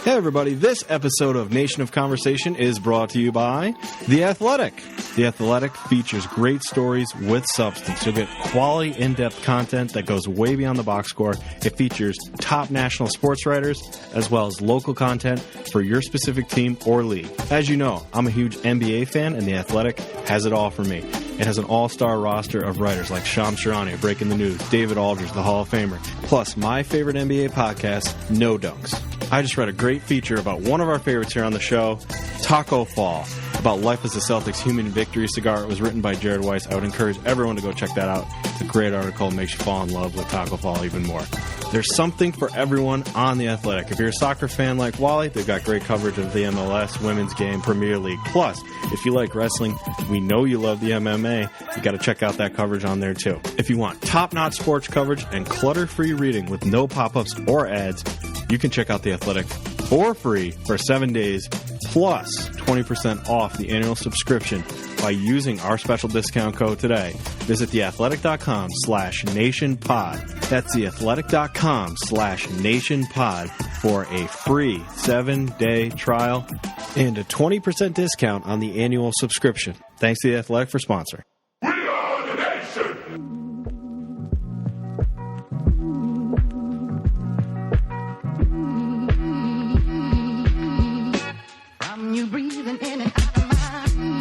Hey everybody, this episode of Nation of Conversation is brought to you by The Athletic. The Athletic features great stories with substance. You'll get quality, in-depth content that goes way beyond the box score. It features top national sports writers as well as local content for your specific team or league. As you know, I'm a huge NBA fan and The Athletic has it all for me. It has an all-star roster of writers like Shams Charania, Breaking the News, David Aldridge, the Hall of Famer, plus my favorite NBA podcast, No Dunks. I just read a great feature about one of our favorites here on the show, Taco Fall, about life as a Celtics human victory cigar. It was written by Jared Weiss. I would encourage everyone to go check that out. It's a great article. It makes you fall in love with Taco Fall even more. There's something for everyone on The Athletic. If you're a soccer fan like Wally, they've got great coverage of the MLS, Women's Game, Premier League. Plus, if you like wrestling, we know you love the MMA. You got to check out that coverage on there too. If you want top-notch sports coverage and clutter-free reading with no pop-ups or ads, you can check out The Athletic for free for 7 days, plus 20% off the annual subscription by using our special discount code today. Visit theathletic.com/nationpod. That's theathletic.com/nationpod for a free 7-day trial and a 20% discount on the annual subscription. Thanks to The Athletic for sponsoring. We are the nation! From you breathing in and out of my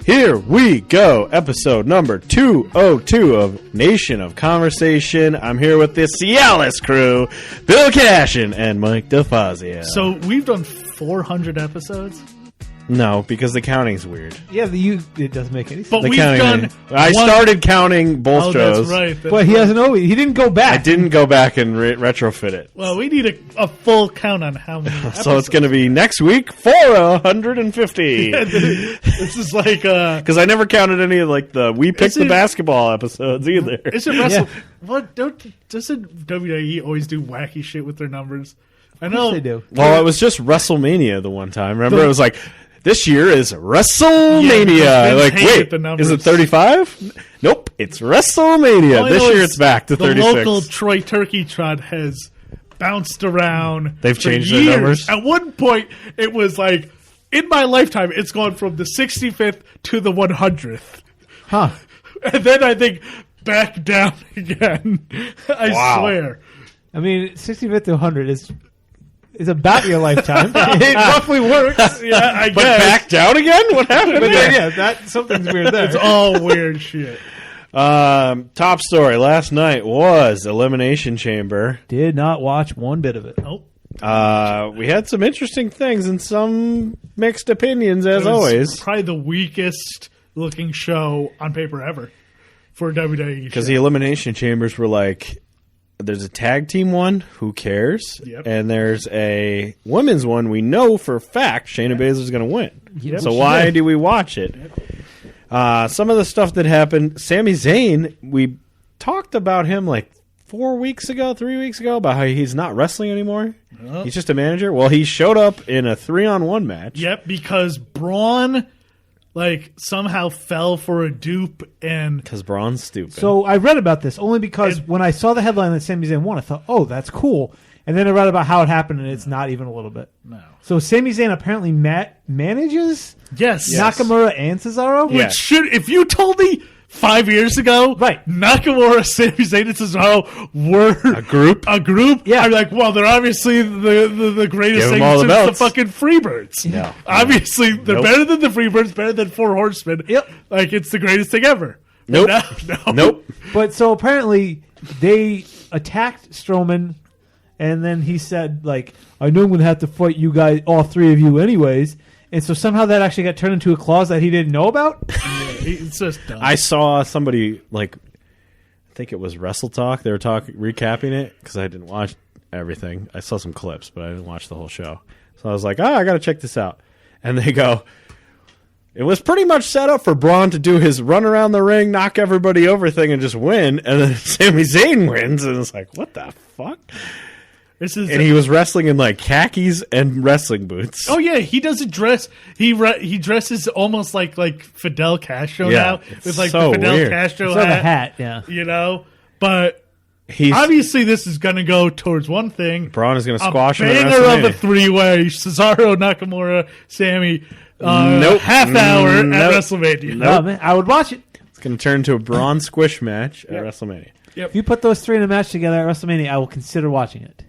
Here we go, episode number 202 of Nation of Conversation. I'm here with the Cialis crew, Bill Cashin and Mike DeFazio. So we've done 400 episodes? No, because the counting's weird. Yeah, it doesn't make any sense. But The we've counting- done... I started counting both shows. That's right. But he hasn't always. He didn't go back. I didn't go back and retrofit it. Well, we need a full count on how many episodes. So it's going to be next week for 150. This is like... Because I never counted any of We Picked the Basketball episodes either. Is it wrestle? What doesn't WWE always do wacky shit with their numbers? I know they do. Well, it was just WrestleMania the one time. Remember, it was like, this year is WrestleMania. Yeah, like, wait, the numbers. is it 35? Nope, it's WrestleMania. All I This know year is it's back to the 36. The local Troy Turkey Trot has bounced around. They've for changed years. their numbers? At one point, it was like, in my lifetime, it's gone from the 65th to the 100th. Huh. And then I think back down again. I Wow. swear. I mean, 65th to 100 is about your lifetime. It roughly works. Yeah, I But guess. back down again? What happened But there? yeah, something's weird there. It's all weird shit. Top story last night was Elimination Chamber. Did not watch one bit of it. Nope. We had some interesting things and some mixed opinions, as It was always. probably the weakest looking show on paper ever for a WWE Because show. the Elimination Chambers were like, there's a tag team one, who cares? Yep. And there's a women's one, we know for a fact Shayna Baszler's going to win. Yep. So She why did. do we watch it? Some of the stuff that happened, Sami Zayn, we talked about him like 3 weeks ago, about how he's not wrestling anymore. Yep. He's just a manager. Well, he showed up in a 3-on-1 match. Yep, because Braun somehow fell for a dupe and Because Braun's stupid. So I read about this only because when I saw the headline that Sami Zayn won, I thought, oh, that's cool. And then I read about how it happened, and it's not even a little bit. no. So Sami Zayn apparently manages Yes. Nakamura and Cesaro? Yeah. Which should, if you told me 5 years ago, Right. Nakamura, Sami Zayn, and Cesaro were A group? Yeah. I'm like, well, they're obviously the greatest Give 'em thing all the since the belts. fucking Freebirds. No. Obviously, they're Nope. better than the Freebirds, better than Four Horsemen. Yep. Like, it's the greatest thing ever. Nope. No. Nope. But so apparently they attacked Strowman, and then he said, like, I know I'm going to have to fight you guys, all three of you anyways. And so somehow that actually got turned into a clause that he didn't know about? It's just dumb. I saw somebody, I think it was Wrestle Talk. They were recapping it because I didn't watch everything. I saw some clips, but I didn't watch the whole show. So I was like, I got to check this out. And they go, it was pretty much set up for Braun to do his run around the ring, knock everybody over thing, and just win. And then Sami Zayn wins. And it's like, what the fuck? And he was wrestling in like khakis and wrestling boots. Oh yeah, he doesn't dress. He dresses almost like Fidel Castro now, with like so the Fidel weird. Castro Sort of a hat. hat, yeah. You know, but He's obviously this is going to go towards one thing. Braun is going to A squash him. at banger of a WrestleMania. three-way: Cesaro, Nakamura, Sammy. Nope. Half hour at Nope. WrestleMania. No, man, I would watch it. It's going to turn into a Braun squish match at WrestleMania. If you put those three in a match together at WrestleMania, I will consider watching it.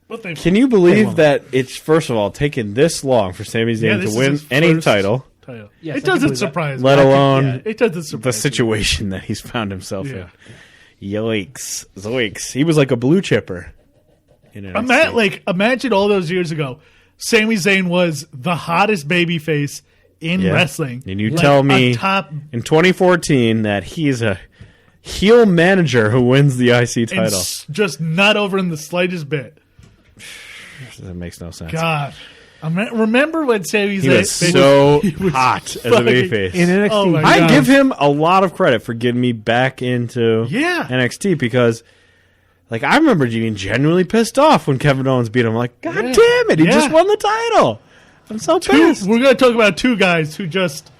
What they Can you believe that it's, first of all, taken this long for Sami Zayn this to is win his any first title, Yes, I it can doesn't believe that. surprise me. let alone It doesn't the surprise me. situation that he's found himself Yeah. in? Yikes. Zoinks. He was like a blue chipper. In NXT. Imagine all those years ago, Sami Zayn was the hottest babyface in Yeah. wrestling. And you Like, tell a me top in 2014 that he's a heel manager who wins the IC and title. just not over in the slightest bit. That makes no sense. God, remember when Sami Zayn He was so he was hot as a fucking- babyface. In NXT, Oh my I God. give him a lot of credit for getting me back into Yeah. NXT because, like, I remember being genuinely pissed off when Kevin Owens beat him. Like, God Yeah. damn it, he Yeah. just won the title. I'm so We're pissed. going to talk about two guys who just,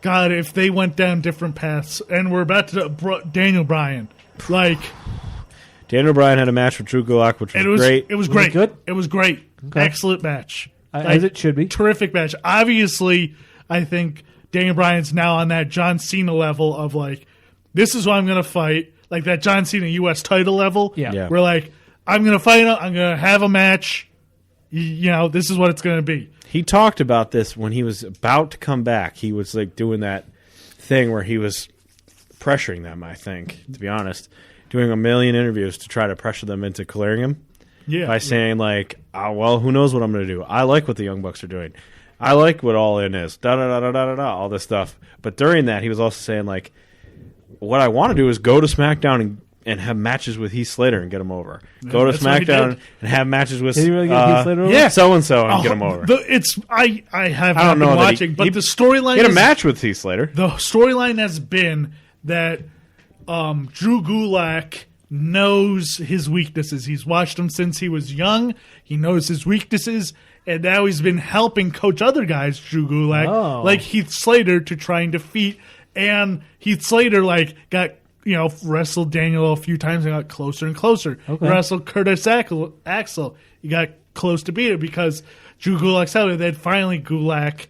God, if they went down different paths, and we're about to Daniel Bryan, like, Daniel Bryan had a match with Drew Gulak, which was, and it was great. It was Was great. it good? It was great. Okay. Excellent match. as it should be. Terrific match. Obviously, I think Daniel Bryan's now on that John Cena level of like, this is who I'm going to fight. Like that John Cena U.S. title level. Yeah. Yeah. We're like, I'm going to fight him. I'm going to have a match. You know, this is what it's going to be. He talked about this when he was about to come back. He was like doing that thing where he was pressuring them, I think, to be honest, doing a million interviews to try to pressure them into clearing him Yeah. by saying like, oh, well, who knows what I'm going to do. I like what the Young Bucks are doing. I like what All In is. Da-da-da-da-da-da, all this stuff. But during that, he was also saying like, what I want to do is go to SmackDown and have matches with Heath Slater and get him over. Go to that's what he SmackDown did. and have matches with Did he really get Heath Slater over? Yeah. so-and-so and get him over. I have I not don't know been that watching, but he the storyline He had a is- match with Heath Slater. The storyline has been that Drew Gulak knows his weaknesses. He's watched him since he was young. He knows his weaknesses, and now he's been helping coach other guys, Drew Gulak, Oh. like Heath Slater, to try and defeat. And Heath Slater got wrestled Daniel a few times and got closer and closer. Okay. Wrestled Curtis Axel. He got close to beat it because Drew Gulak's out, and then finally Gulak's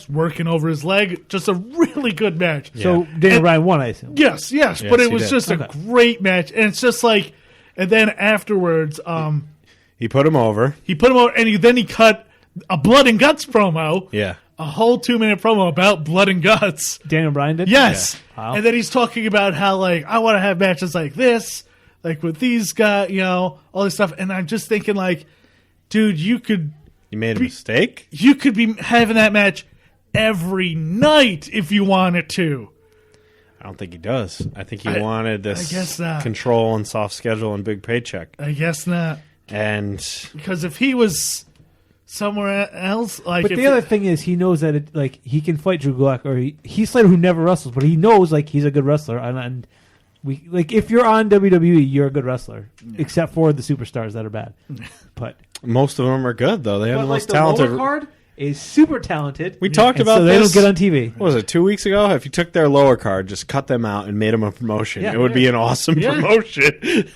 working over his leg. Just a really good match. So Daniel Bryan won, I assume. Yes, Yes, but it he was did. just a great match, and it's just like, and then afterwards, He put him over. he put him over, and then he cut a blood and guts promo, Yeah. a whole 2-minute promo about blood and guts. Daniel Bryan did? Yes, Wow. and then he's talking about how like I want to have matches like this, like with these guys, all this stuff, and I'm just thinking like, dude, you could You made a mistake? be having that match every night if you wanted to. I don't think he does. I think he wanted this I guess not. control and soft schedule and big paycheck. I guess not. And Because if he was somewhere else, like But if the other thing is, he knows that he can fight Drew Gulak, or Heath Slater, who never wrestles, but he knows he's a good wrestler, and we if you're on WWE, you're a good wrestler, except for the superstars that are bad. But most of them are good, though. They have the most the talented. lower card is super talented. We talked and about so they this. don't get on TV. What was it, 2 weeks ago? If you took their lower card, just cut them out and made them a promotion, Yeah. it would be an awesome Yeah. promotion.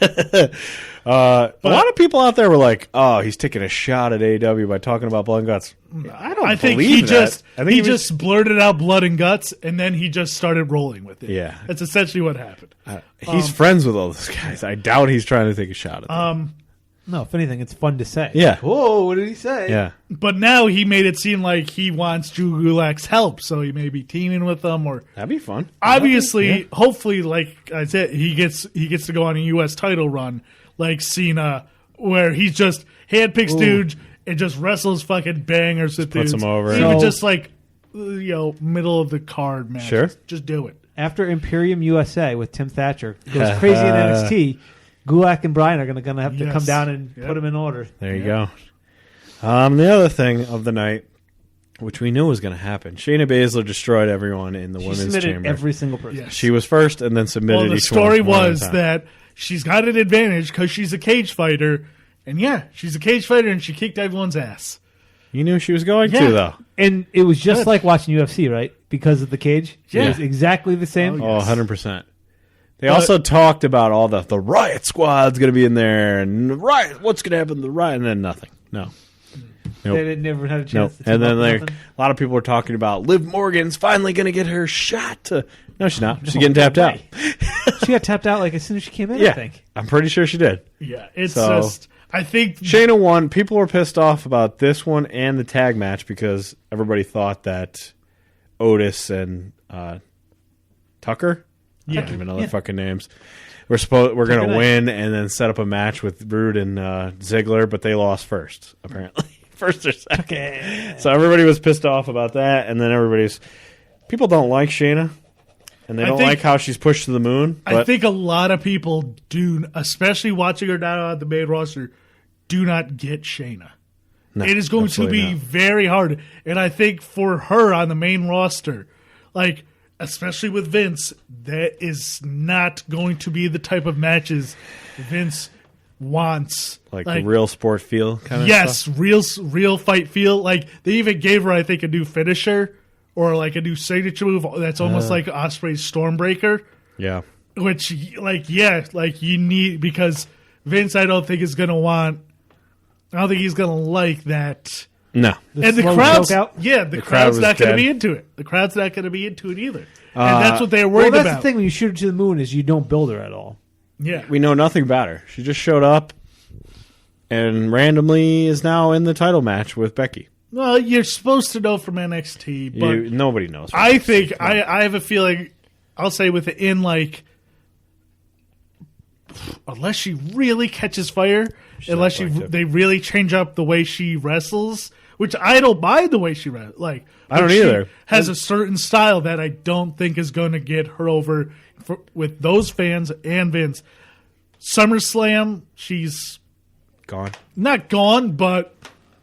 A lot of people out there were like, "Oh, he's taking a shot at AEW by talking about blood and guts." I don't. I think believe that. I think he just blurted out blood and guts, and then he just started rolling with it. Yeah. That's essentially what happened. he's friends with all those guys. I doubt he's trying to take a shot at them. No, if anything, it's fun to say. Yeah. Whoa, what did he say? Yeah. But now he made it seem like he wants Drew Gulak's help, so he may be teaming with them, or That'd be fun. obviously, hopefully, like I said, he gets to go on a U.S. title run like Cena, where he just handpicks dudes and just wrestles fucking bangers with puts dudes. them over. Even So- just like middle of the card match. Sure. Just do it. After Imperium USA with Tim Thatcher goes crazy in NXT, Gulak and Bryan are gonna have to Yes. come down and Yep. put him in order. There you go. The other thing of the night, which we knew was going to happen, Shayna Baszler destroyed everyone in the She women's submitted chamber. every single person. Yes. She was first and then submitted Well, the each story one at a was time. that she's got an advantage because she's a cage fighter. And yeah, she's a cage fighter and she kicked everyone's ass. You knew she was going Yeah. to, though. And it was just Good. like watching UFC, right? Because of the cage. Yeah. It was exactly the same. Oh, 100%. They But- also talked about all the riot squad's going to be in there, and riot, what's going to happen to the riot, and then nothing. No. Nope. They never had a Nope. chance to And then talk a nothing. lot of people were talking about Liv Morgan's finally going to get her shot. No, she's not. She's getting tapped out. She got tapped out like as soon as she came in, I Yeah, think. I'm pretty sure she did. Yeah, it's So- just, I think, Shayna won. People were pissed off about this one and the tag match because everybody thought that Otis and Tucker, I don't even know their fucking names, we're going to Tucker win and then set up a match with Rude and Ziggler, but they lost first, apparently. First or second. Okay. So everybody was pissed off about that, and then people don't like Shayna, and they I don't think- like how she's pushed to the moon. But I think a lot of people do, especially watching her now on the main roster, do not get Shayna. no, It is going to absolutely be not. very hard. And I think for her on the main roster, like, especially with Vince, that is not going to be the type of matches Vince wants. like the real sport feel kind of Yes, stuff. real fight feel. Like, they even gave her, I think, a new finisher or like a new signature move that's almost like Osprey's Stormbreaker. Yeah. Which, like, yeah, like you need, because Vince, I don't think is going to want, I don't think he's going to like that. No. And the slow crowd's, chokeout? yeah, the crowd crowd's was not going to dead. be into it. The crowd's not going to be into it either. And that's what they're Well, worried that's about. the thing when you shoot her to the moon is you don't build her at all. Yeah. We know nothing about her. She just showed up and randomly is now in the title match with Becky. Well, you're supposed to know from NXT, but Nobody knows. I think, I have a feeling, I'll say within, like, unless she really catches fire, unless not going to. they really change up the way she wrestles, which I don't mind the way she wrestles. Like, I don't but she either. Has a certain style that I don't think is going to get her over with those fans and Vince. SummerSlam, she's Gone. not gone, but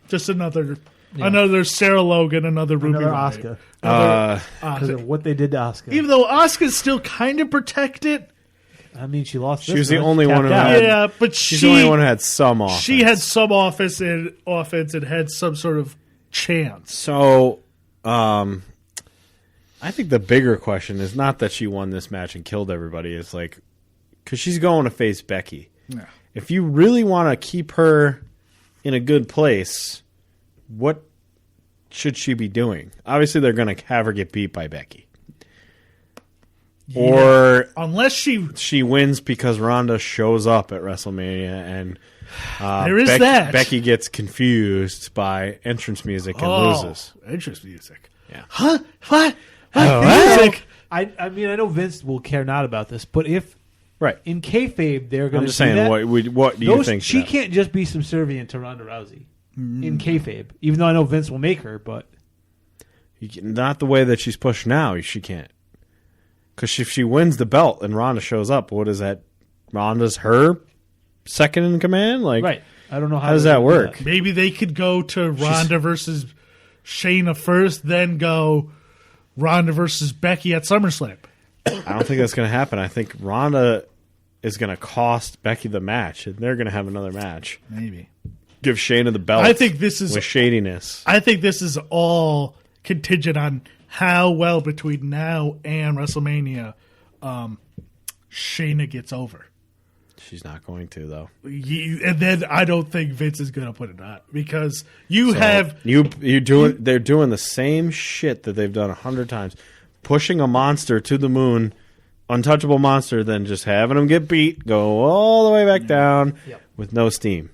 just another Sarah Logan, another Ruby Another Riott. Asuka. Another Because of what they did to Asuka. even though Asuka's still kind of protected. I mean, she lost. She this was the one. only one Tapped who out. had- Yeah, but She's the only one who had some offense. she had some offense and had some sort of chance. So, I think the bigger question is not that she won this match and killed everybody. It's like, because she's going to face Becky. Yeah. If you really want to keep her in a good place, what should she be doing? Obviously, they're going to have her get beat by Becky. Or Unless she wins because Ronda shows up at WrestleMania and there is that. Becky gets confused by entrance music and loses. Entrance music. Yeah. Huh? What? what? Music? I mean, I know Vince will care not about this, but if Right. in kayfabe they're going I'm to just saying, what do you think? she should happen? can't just be subservient to Ronda Rousey in kayfabe. Even though I know Vince will make her, but Not the way that she's pushed now. She can't. Because if she wins the belt and Ronda shows up, what is that? Ronda's her second in command? Like, right. I don't know How does that work? Maybe they could go to Ronda versus Shayna first, then go Ronda versus Becky at SummerSlam. I don't think that's going to happen. I think Ronda is going to cost Becky the match, and they're going to have another match. Maybe. Give Shayna the belt. I think this is with shadiness. I think this is all contingent on how well between now and WrestleMania Shayna gets over. She's not going to, though. And then I don't think Vince is going to put it on because you So have you doing. They're doing the same shit that they've done 100 times, pushing a monster to the moon, untouchable monster, then just having him get beat, go all the way back down with no steam.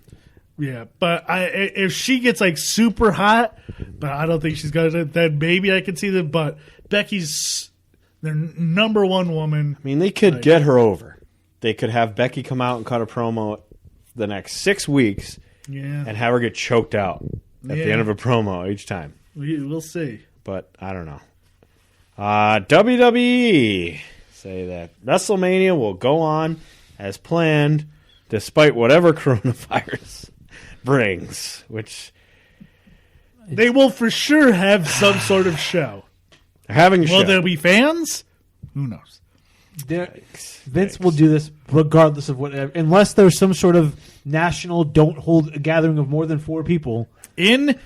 yeah, but if she gets like super hot, but I don't think she's going to. Then maybe I can see that. But Becky's their number one woman. I mean, they could get her over. They could have Becky come out and cut a promo the next 6 weeks Yeah, and have her get choked out at the Yeah. end of a promo each time. we'll see. But I don't know. WWE say that WrestleMania will go on as planned despite whatever coronavirus brings, which They will for sure have some sort of show. they're having a Will show. there be fans? Who knows? Vince will do this regardless of whatever, unless there's some sort of national don't hold a gathering of more than 4 people. In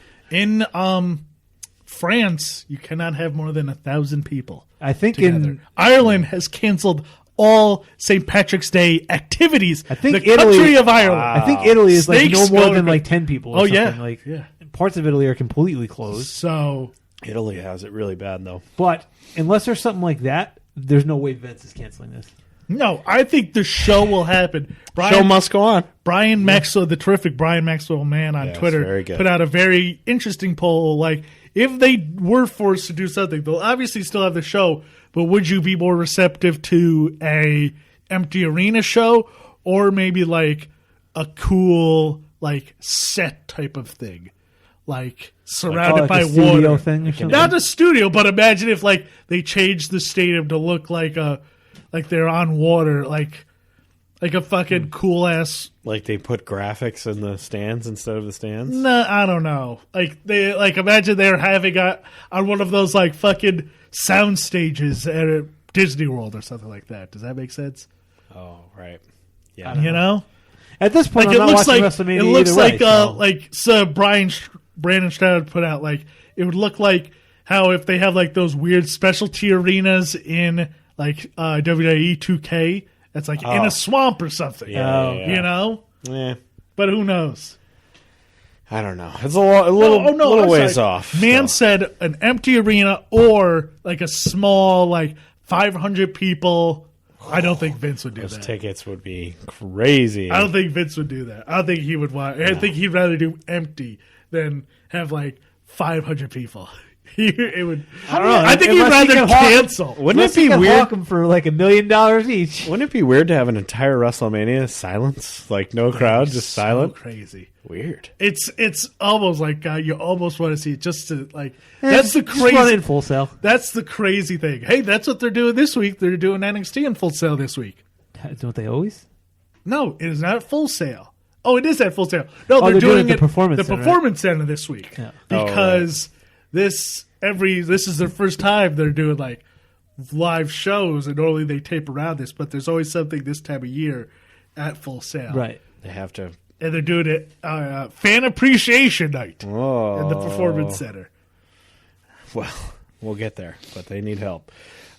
France, you cannot have more than 1,000 people. I think together. Ireland has canceled all St. Patrick's Day activities. I think the Italy, country of Ireland. I think Italy is like no Snakes more go than to- like 10 people. Or Oh, something. yeah. Like Yeah. parts of Italy are completely closed. So Italy has it really bad, though. But unless there's something like that, there's no way Vince is canceling this. no, I think the show will happen. Show must go on. Brian Maxwell, the terrific Brian Maxwell man on Yes, Twitter, very good. put out a very interesting poll. Like, if they were forced to do something, they'll obviously still have the show, but would you be more receptive to a empty arena show or maybe like a cool like set type of thing, like surrounded like by a studio water? thing or something? Not a studio, but imagine if like they changed the stadium to look like they're on water, like a fucking cool ass. Like they put graphics in the stands instead of the stands. No, I don't know. Like they imagine they're having on one of those like fucking sound stages at a Disney World or something like that. Does that make sense? Oh, right. Yeah. You know, At this point, like I'm it not looks watching like WrestleMania it looks either way, like so. Brandon Stroud put out, like it would look like how if they have like those weird specialty arenas in like WWE 2K that's like in a swamp or something. Yeah. You know, Yeah. but who knows? I don't know. It's a little I'm ways sorry. off. Man so. said an empty arena or like a small, like 500 people. I don't think Vince would do Those that. tickets would be crazy. I don't think Vince would do that. I don't think he would want. I think he'd rather do empty than have like 500 people. It would. I think he'd Unless he rather can hawk- cancel. Wouldn't Unless it be you can weird? hawk them for like $1 million each. Wouldn't it be weird to have an entire WrestleMania silence, like no crowd, just So silent? crazy. Weird. It's almost like you almost want to see it just to like. That's the Just run crazy. in Full Sail. That's the crazy thing. Hey, that's what they're doing this week. They're doing NXT in Full Sail this week. Don't they always? No, it is not at Full Sail. Oh, it is at Full Sail. No, they're they're doing doing it at it the Performance the Center, right? Performance Center this week Yeah. because this is their first time they're doing like live shows, and normally they tape around this, but there's always something this time of year at Full Sail, Right. They have to. And they're doing it Fan Appreciation Night Oh. at the Performance Center. Well, we'll get there, but they need help.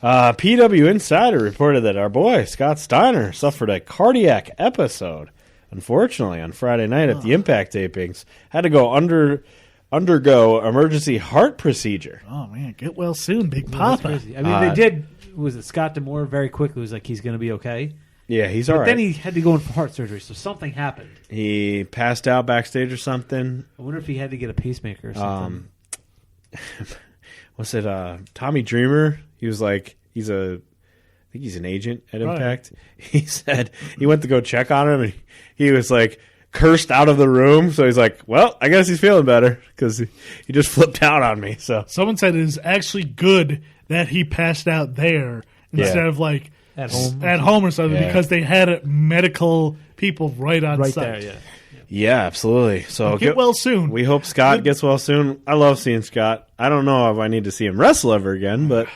PW Insider reported that our boy Scott Steiner suffered a cardiac episode. Unfortunately, on Friday night at the Impact tapings, had to go undergo emergency heart procedure. Oh man, get well soon, Big That's Papa. crazy. I mean, they did. Was it Scott D'Amore very quickly was like he's going to be okay? Yeah, he's all But right. then he had to go in for heart surgery, so something happened. He passed out backstage or something. I wonder if he had to get a pacemaker or something. What's it? Tommy Dreamer. He was like, I think he's an agent at Right. Impact. He said he went to go check on him, and he was like cursed out of the room. So he's like, well, I guess he's feeling better because he just flipped out on me. So Someone said it is actually good that he passed out there instead of like At home. at home or something Yeah. because they had medical people right on right site. there, yeah. yeah, absolutely. So Get well soon. We hope Scott gets well soon. I love seeing Scott. I don't know if I need to see him wrestle ever again, but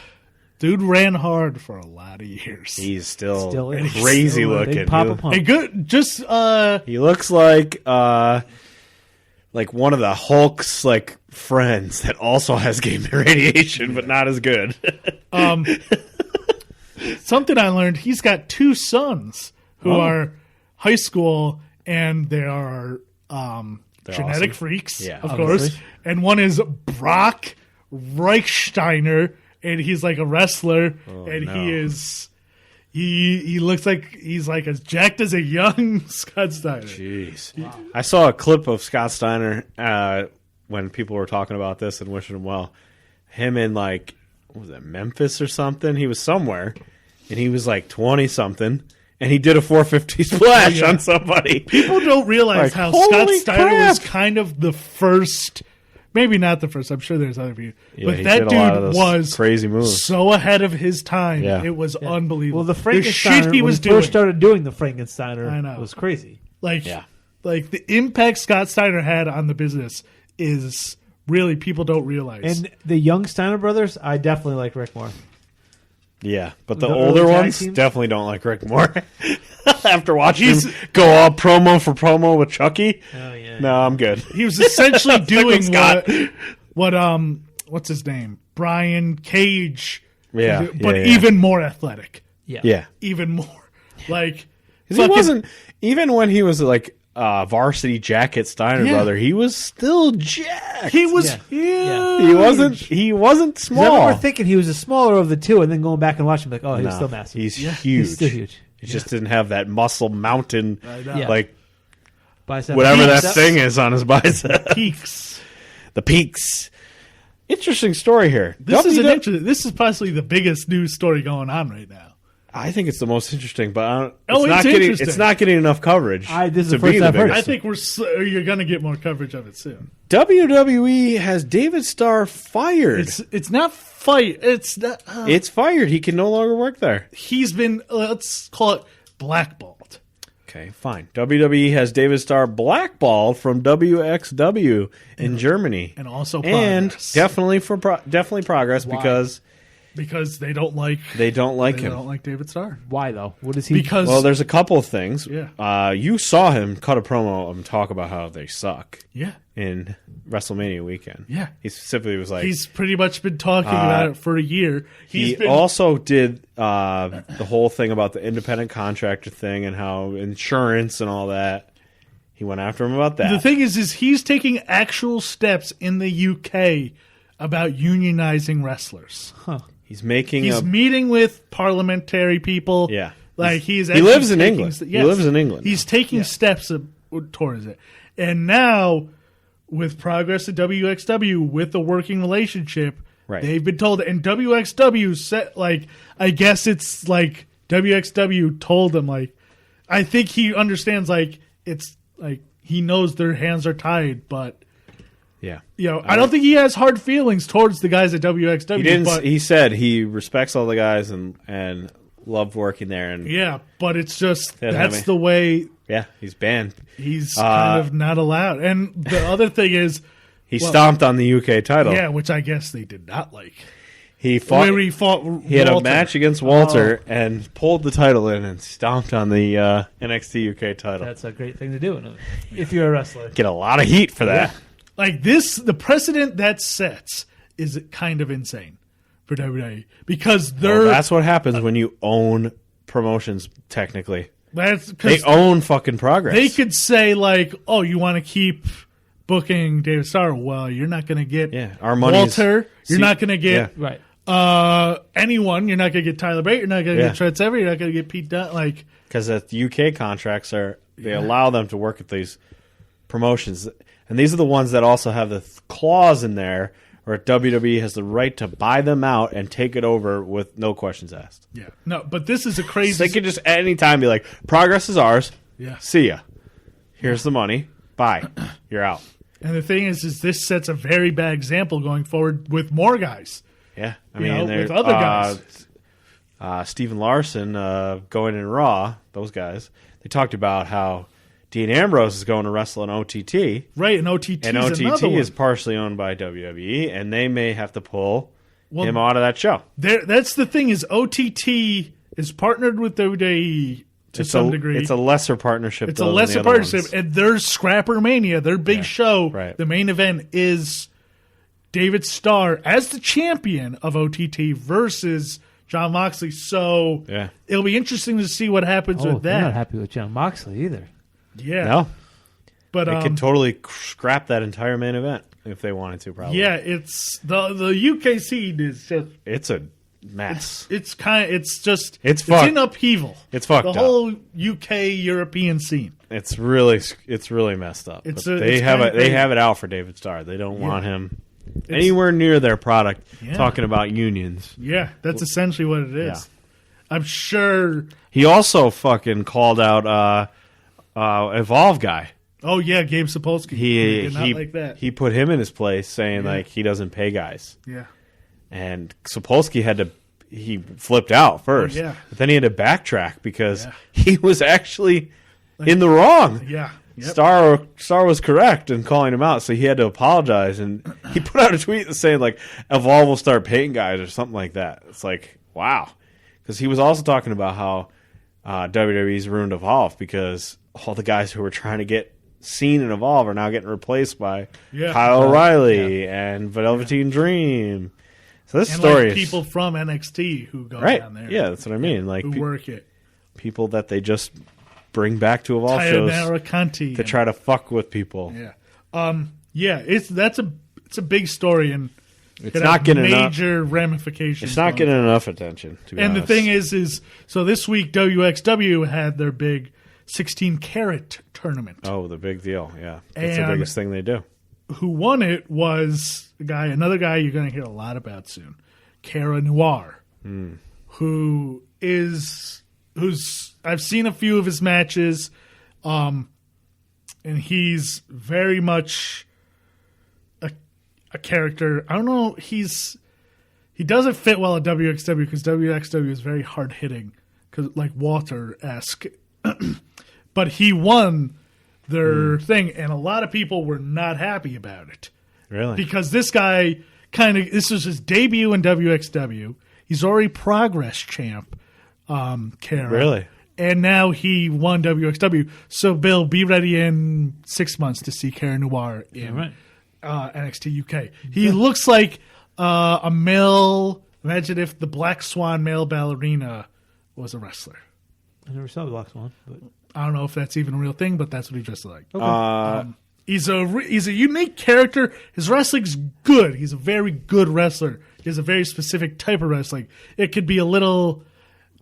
Dude ran hard for a lot of years. he's still, Still is. crazy Still a looking. big Papa Pump. Hey, good. Just He looks like one of the Hulk's like friends that also has gaming radiation, but not as good. something I learned. He's got two sons who are high school, and they are genetic awesome. freaks, Yeah, of obviously. course. And one is Brock Reichsteiner, and he's like a wrestler, and no. he is. He looks like he's like as jacked as a young Scott Steiner. Jeez. I saw a clip of Scott Steiner when people were talking about this and wishing him well. Him in like, what was it, Memphis or something? He was somewhere, and he was like 20-something, and he did a 450 splash on somebody. People don't realize Like, how Scott holy Steiner was crap. kind of the first. Maybe not the first. I'm sure there's other people. Yeah, but he that did a lot of dude those was crazy moves. so ahead of his time. Yeah. It was unbelievable. Well, the shit Frankensteiner, he when was he doing. first started doing the Frankensteiner, I know. was crazy. like, Yeah. like the impact Scott Steiner had on the business is really people don't realize. And the young Steiner brothers, I definitely like Rick more. Yeah, but the The older early tag ones teams? definitely don't like Rick Moore. After watching him go all promo for promo with Chucky, Oh yeah. no, I'm good. He was essentially Stick with doing Scott. what's his name? Brian Cage. Yeah, But yeah. even more athletic. Yeah, Even more. Like, 'cause he fucking- wasn't even when he was like varsity jacket Steiner Yeah. brother. He was still jacked. He was Yeah. huge. He wasn't 'Cause I remember small. thinking he was the smaller of the two, and then going back and watching, like, oh, he was No, still massive. He's huge. He's still huge. He just didn't have that muscle mountain, Yeah. like Bicep. whatever that Bicep. thing is on his bicep. Peaks. The peaks. Interesting story here. This is WW this is possibly the biggest news story going on right now. I think it's the most interesting, but I don't, Oh, it's interesting. It's not getting enough coverage. This is to the first be I've heard it. I biggest. think you're going to get more coverage of it soon. WWE has David Starr fired. It's not fight. It's not. It's fired. He can no longer work there. He's been, let's call it, blackballed. Okay, fine. WWE has David Starr blackballed from WXW in Germany, And also and Progress. definitely progress Because they don't like they don't like they him. don't like David Starr. Why though? What is he? Because Well, there's a couple of things. Yeah. You saw him cut a promo and talk about how they suck yeah, in WrestleMania weekend. Yeah. He specifically was like, he's pretty much been talking about it for a year. he He's been also did the whole thing about the independent contractor thing and how insurance and all that. He went after him about that. the thing is he's taking actual steps in the UK about unionizing wrestlers. He's making He's a meeting with parliamentary people. Yeah. Like he's He actually lives in taking England. st- He lives in England He's taking steps towards it. And now with progress at WXW with a working relationship, Right. they've been told, and WXW set, like, I guess it's like WXW told them, like, I think he understands, like, it's like he knows their hands are tied, but yeah. you know, I don't think he has hard feelings towards the guys at WXW. He didn't. But, He said he respects all the guys and loved working there. And yeah, but it's just Yeah, that's I mean- the way yeah, he's banned. he's kind of not allowed. And the other thing is, He stomped on the UK title. yeah, which I guess they did not like. He fought. Where he fought. He had a Walter. match against Walter and pulled the title in and stomped on the NXT UK title. That's a great thing to do if you're a wrestler. Get a lot of heat for that. Like this, the precedent that sets is kind of insane for WWE because they're Well, that's what happens when you own promotions. Technically, that's they 'cause own fucking Progress. they could say like, oh, you want to keep booking David Starr? Well, you're not going to get our money's- Walter. You're See- not going to get Right. anyone. You're not going to get Tyler Bate. You're not going to Yeah. get Trent Sever. You're not going to get Pete Dunne. Like, because the UK contracts they allow them to work at these promotions, and these are the ones that also have the clause in there where WWE has the right to buy them out and take it over with no questions asked. yeah, no, but this is a So crazy. they could just at any time be like, "Progress is ours. Yeah. See ya. Here's the money. Bye. You're out." And the thing is this sets a very bad example going forward with more guys. Yeah, I You mean, know, there- with other guys. Steven Larson going in Raw. Those guys. They talked about how Dean Ambrose is going to wrestle in OTT, Right, and OTT and is OTT another one. is partially owned by WWE, and they may have to pull Well, him out of that show. That's the thing is OTT is partnered with WWE to some degree. It's a lesser partnership. It's a though, than lesser the other partnership, ones. and their Scrapper Mania, their big show, right. the main event is David Starr as the champion of OTT versus John Moxley. So Yeah. it'll be interesting to see what happens Oh, with they're not that. happy with John Moxley either. Yeah, No, but they could totally scrap that entire main event if they wanted to. Probably. yeah, it's the UK scene is just It's a mess. it's just It's in fucked. upheaval. It's fucked the up. whole UK European scene. It's really messed up. It's But a- they it's have kinda they crazy. have it out for David Starr. They don't want him anywhere near their product. Yeah. Talking about unions. Yeah, that's essentially what it is. Yeah. I'm sure. He also fucking called out Evolve guy. Oh yeah, Gabe Sapolsky. He did not like that. he put him in his place, saying like he doesn't pay guys. Yeah. And Sapolsky he flipped out first, yeah. but then he had to backtrack because Yeah. he was actually in the wrong. Yeah. Yep. Starr was correct in calling him out, so he had to apologize, and he put out a tweet saying like Evolve will start paying guys or something like that. It's like, wow, because he was also talking about how WWE's ruined Evolve because all the guys who were trying to get seen in Evolve are now getting replaced by Kyle O'Reilly and Velveteen Dream. So this and story like is people from NXT who go right. down there. Yeah, that's what I mean. Like who work it. People that they just bring back to Evolve Tayanara shows Conti to try to fuck with people. Yeah. It's a big story and It's not getting major ramifications. It's not getting enough attention. To be and honest. the thing is so this week WXW had their big 16 karat tournament. Oh, the big deal. Yeah, that's the And- biggest thing they do. Who won it was another guy you're going to hear a lot about soon, Cara Noir, who's I've seen a few of his matches, and he's very much a character. I don't know. He doesn't fit well at WXW because WXW is very hard hitting, like Walter-esque. But he won their thing, and a lot of people were not happy about it. Really? Because this guy this was his debut in WXW. He's already Progress champ, Cara. Really? And now he won WXW. So, Bill, be ready in 6 months to see Cara Noir in NXT UK. He looks like a male. Imagine if the Black Swan male ballerina was a wrestler. I never saw the Black Swan, but I don't know if that's even a real thing, but that's what he dressed like. okay. He's a unique character. His wrestling's good. He's a very good wrestler. He has a very specific type of wrestling. It could be a little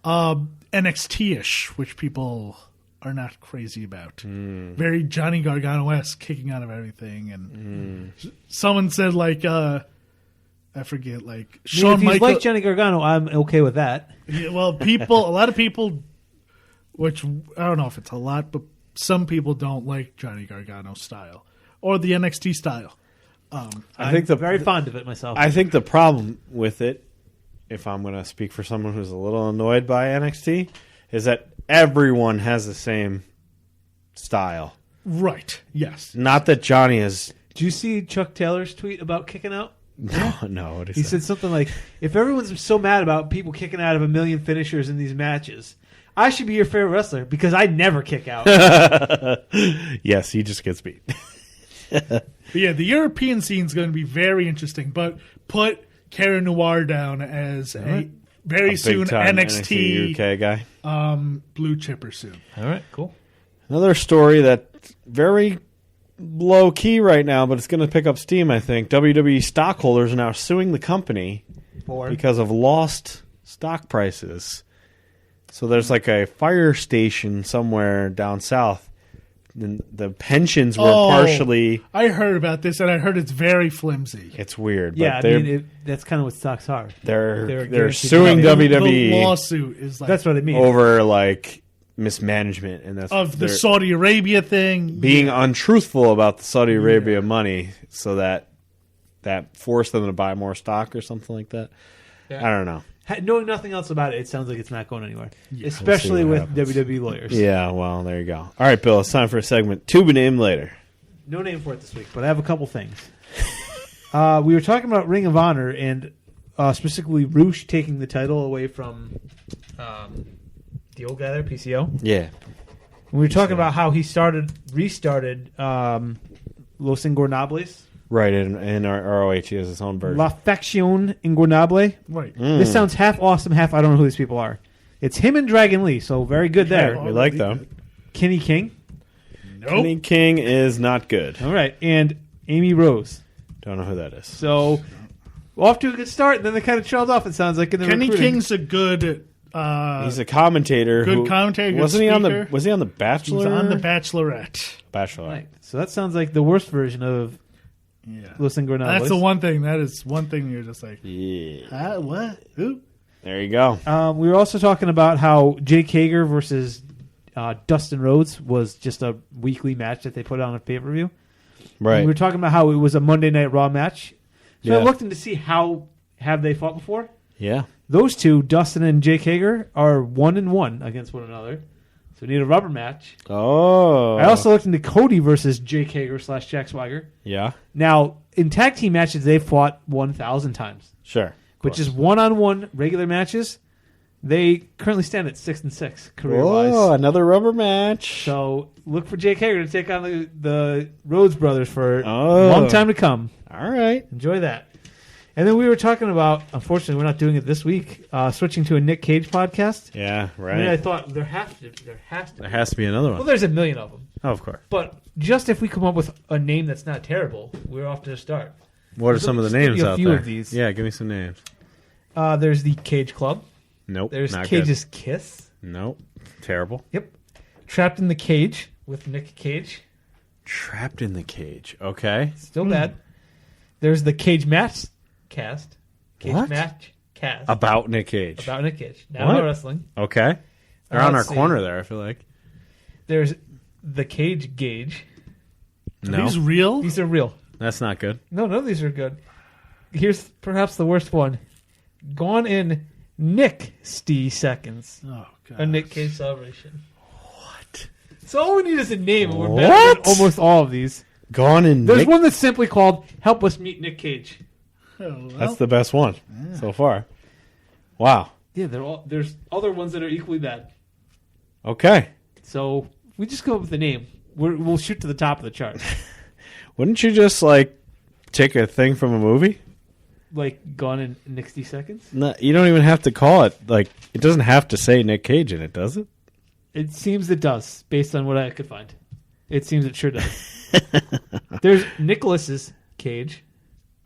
NXT-ish, which people are not crazy about. Very Johnny Gargano-esque, kicking out of everything. And someone said, like, I forget, like, Shawn if he's Michaels. like Johnny Gargano, I'm okay with that. Yeah, well, a lot of people, which I don't know if it's a lot, but some people don't like Johnny Gargano's style or the NXT style. I think Very fond of it myself. I think the problem with it, if I'm going to speak for someone who's a little annoyed by NXT, is that everyone has the same style. Right. Yes. Not that Johnny is. Did you see Chuck Taylor's tweet about kicking out? No. What is He that? said something like, if everyone's so mad about people kicking out of a million finishers in these matches, I should be your favorite wrestler because I never kick out. Yes, he just gets beat. But yeah, the European scene is going to be very interesting, but put Cara Noir down as a very soon Big-time NXT UK guy. blue chipper soon. All right, cool. Another story that's very low key right now, but it's going to pick up steam, I think. WWE stockholders are now suing the company because of lost stock prices. So there's like a fire station somewhere down south. And the pensions were partially. I heard about this, and I heard it's very flimsy. It's weird. Yeah, but I mean, that's kind of what stocks are. they're guaranteed suing to The WWE lawsuit is like That's what I mean. over like mismanagement, and that's of the they're Saudi Arabia thing. being untruthful about the Saudi Arabia money, so that forced them to buy more stock or something like that. I don't know. Knowing nothing else about it, it sounds like it's not going anywhere. We'll Especially see with what happens. WWE lawyers. Yeah, well, there you go. All right, Bill, it's time for a segment. To be named later. No name for it this week, but I have a couple things. We were talking about Ring of Honor and specifically Roosh taking the title away from the old guy there, PCO. Yeah. We were talking about how he restarted Los Ingobernables. Right, in our ROH, he has his own version. La Facción Ingornable. Right. This sounds half awesome, half I don't know who these people are. It's him and Dragon Lee, so very good there. We like them. Kenny King. Nope. Kenny King is not good. All right, and Amy Rose. Don't know who that is. So off to a good start, and then they kind of trailed off. It sounds like in the Kenny recruiting. King's a good. He's a commentator. Good commentator, good wasn't he on the? speaker. Was he on the He Bachelor? was on The Bachelorette. Bachelor. Right. So that sounds like the worst version of Yeah. Los Ingobernables. That's the one thing. That is one thing you're just like, Yeah. what? Who? There you go. We were also talking about how Jake Hager versus Dustin Rhodes was just a weekly match that they put on a pay-per-view. Right. We were talking about how it was a Monday Night Raw match. So I Yeah. looked in to see how have they fought before. Yeah. Those two, Dustin and Jake Hager, are 1-1 against one another. So we need a rubber match. Oh. I also looked into Cody versus Jake Hager / Jack Swagger. Yeah. Now, in tag team matches, they've fought 1,000 times. Sure. But just one-on-one regular matches, They currently stand at 6-6 career-wise. Oh, another rubber match. So look for Jake Hager to take on the Rhodes brothers for a Oh. long time to come. All right. Enjoy that. And then we were talking about, unfortunately, we're not doing it this week, switching to a Nick Cage podcast. Yeah, right. I mean, I thought there has to be another one. Well, there's a million of them. Oh, of course. But just if we come up with a name that's not terrible, we're off to the start. What are some of the Just give names you a out few there? of these. Yeah, give me some names. There's the Cage Club. Nope. There's not Cage's Kiss. Good. Nope. Terrible. Yep. Trapped in the Cage with Nick Cage. Trapped in the Cage. Okay. Still bad. There's the Cage Match Cast. Cage What? Match Cast. About Nick Cage. About Nick Cage. Now What? about wrestling. Okay. They're on our Let's see. corner there, I feel like. There's the Cage Gauge. No. These real? These are real. That's not good. No, none of these are good. Here's perhaps the worst one. Gone in Nick seconds. Oh, God. A Nick Cage celebration. What? So all we need is a name, and we're What? better than almost all of these. Gone in There's Nick. one that's simply called "Help Us Meet Nick Cage." Oh, well. That's the best one so far. Wow. Yeah, there's other ones that are equally bad. Okay. So we just go up with the name. We'll shoot to the top of the chart. Wouldn't you just, like, take a thing from a movie? Like Gone in 60 seconds. No, you don't even have to call it. Like, it doesn't have to say Nick Cage in it, does it? It seems it does, based on what I could find. It seems it sure does. There's Nicholas's Cage.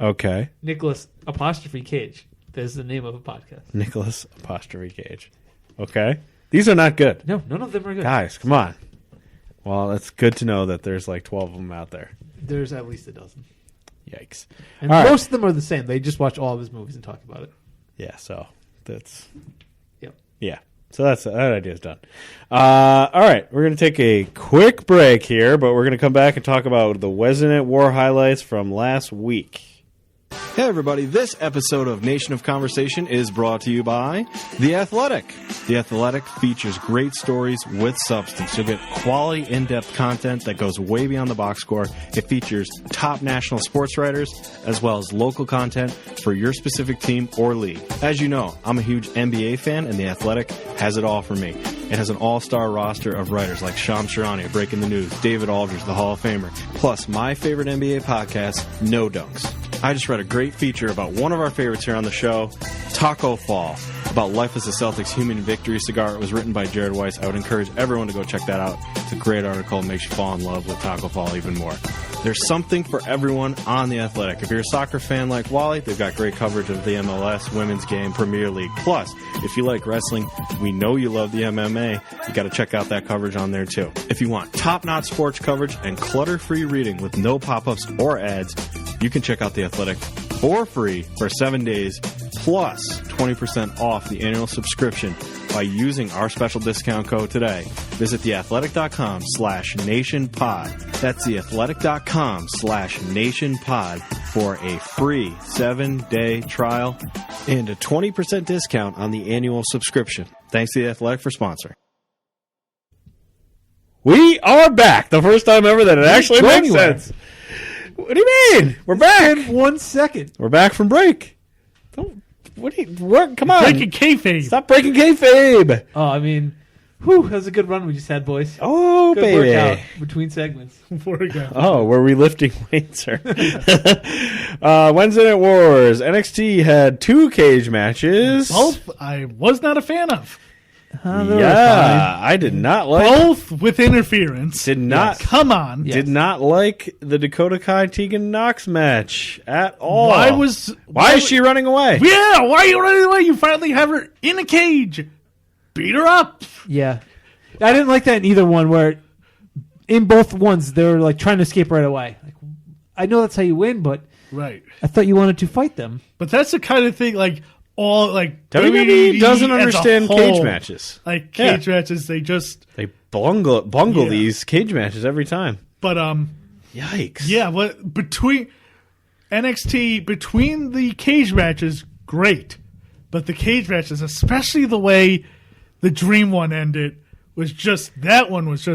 Okay. Nicholas apostrophe Cage. That's the name of a podcast. Nicholas apostrophe Cage. Okay. These are not good. No, none of them are good. Guys, come on. Well, it's good to know that there's like 12 of them out there. There's at least a dozen. Yikes. And All right. most of them are the same. They just watch all of his movies and talk about it. Yeah, so that's... Yep. Yeah. So that idea's done. All right. We're going to take a quick break here, but we're going to come back and talk about the Wednesday Night War highlights from last week. Hey everybody, this episode of Nation of Conversation is brought to you by The Athletic. The Athletic features great stories with substance. You'll get quality, in-depth content that goes way beyond the box score. It features top national sports writers as well as local content for your specific team or league. As you know, I'm a huge NBA fan, and The Athletic has it all for me. It has an all-star roster of writers like Shams Charania, Breaking the News, David Aldridge, the Hall of Famer, plus my favorite NBA podcast, No Dunks. I just read a great feature about one of our favorites here on the show, Taco Fall, about life as a Celtics human victory cigar. It was written by Jared Weiss. I would encourage everyone to go check that out. It's a great article. It makes you fall in love with Taco Fall even more. There's something for everyone on The Athletic. If you're a soccer fan like Wally, they've got great coverage of the MLS, Women's Game, Premier League. Plus, if you like wrestling, we know you love the MMA. You got to check out that coverage on there too. If you want top-notch sports coverage and clutter-free reading with no pop-ups or ads, you can check out The Athletic for free for 7 days, plus 20% off the annual subscription by using our special discount code today. Visit theathletic.com/nationpod. That's theathletic.com/nationpod for a free 7-day trial and a 20% discount on the annual subscription. Thanks to The Athletic for sponsoring. We are back. The first time ever that it actually go makes anywhere. sense. What do you mean? We're back. In 1 second. We're back from break. Come on. Breaking kayfabe. Stop breaking kayfabe. Oh, I mean, whew, that was a good run we just had, boys. Oh, Good baby. workout between segments. Before we go. Oh, were we lifting weights? Sir? Wednesday Night Wars. NXT had 2 cage matches. Both I was not a fan of. Yeah, I did not like. Both with interference. Did not. Come on. Yes. Did not like the Dakota Kai Tegan Knox match at all. Why is she running away? Yeah, why are you running away? You finally have her in a cage. Beat her up. Yeah. I didn't like that in either one, where in both ones they were like trying to escape right away. Like, I know that's how you win, but Right. I thought you wanted to fight them. But that's the kind of thing WWE doesn't as a understand whole, cage matches. Like cage matches, they just They bungle Yeah. these cage matches every time. but Yikes. yeah, what between NXT between the cage matches, great. But the cage matches, especially the way the Dream one ended, was just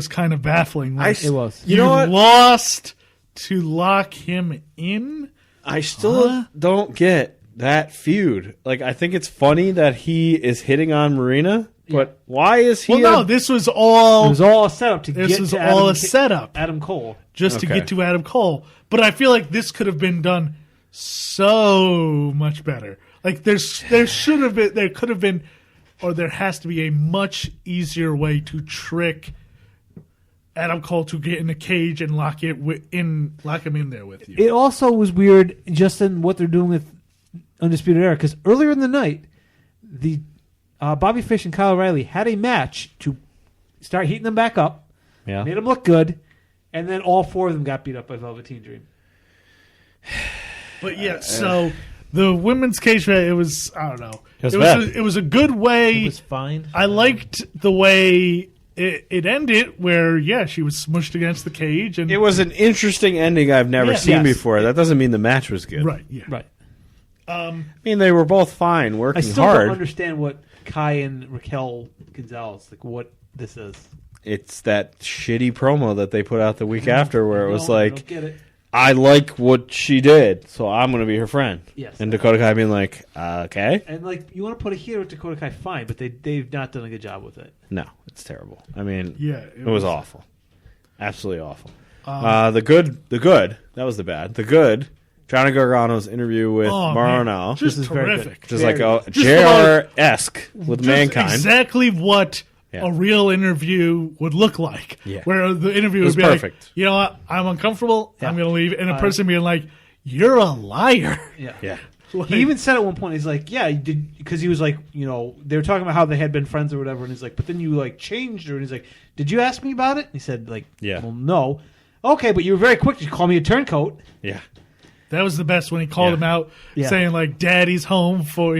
kind of baffling. Like, It was. You know what? lost to lock him in. I still don't get that feud. Like, I think it's funny that he is hitting on Marina, but why is he? Well, no, this was all. It was all a setup to This get was to all Adam a setup Adam Cole. just to Okay. get to Adam Cole. But I feel like this could have been done so much better. Like there should have been, there could have been, or there has to be a much easier way to trick Adam Cole to get in a cage and lock him in there with you. It also was weird just in what they're doing with Undisputed Era, because earlier in the night, the Bobby Fish and Kyle O'Reilly had a match to start heating them back up, Yeah. made them look good, and then all 4 of them got beat up by Velveteen Dream. But yeah, so the women's cage match, it was, I don't know. It was bad. It was a good way. It was fine. I liked the way it ended, where she was smushed against the cage, and It was an interesting ending I've never Yeah. seen Yes. before. That doesn't mean the match was good. right, yeah, Right. I mean, they were both fine, I working still hard. don't understand what Kai and Raquel Gonzalez, like what this is. It's that shitty promo that they put out the week after where it was I like, don't get it. I like what she did, so I'm going to be her friend. Yes. And Dakota Kai being like, okay. And like, you want to put a heel with Dakota Kai, fine, but they've not done a good job with it. No, it's terrible. I mean, yeah. it was awful. Absolutely awful. The good, that was the bad. The good, Johnny Gargano's interview with Mauro Ranallo. just This is very good. terrific. Just like Very- JR-esque with Just Mankind. exactly what Yeah. a real interview would look like. Yeah. Where the interview It was would be perfect. like, you know what, I'm uncomfortable, Yeah. I'm going to leave. And a person being like, you're a liar. Yeah. Yeah. Like, He even said at one point, he's like, yeah, you did, because he was like, you know, they were talking about how they had been friends or whatever, and he's like, but then you like changed her, and he's like, did you ask me about it? And he said, like, Yeah. well, no. Okay, but you were very quick to call me a turncoat. Yeah. that was the best when he called Yeah. him out, Yeah. saying like, "Daddy's home for,"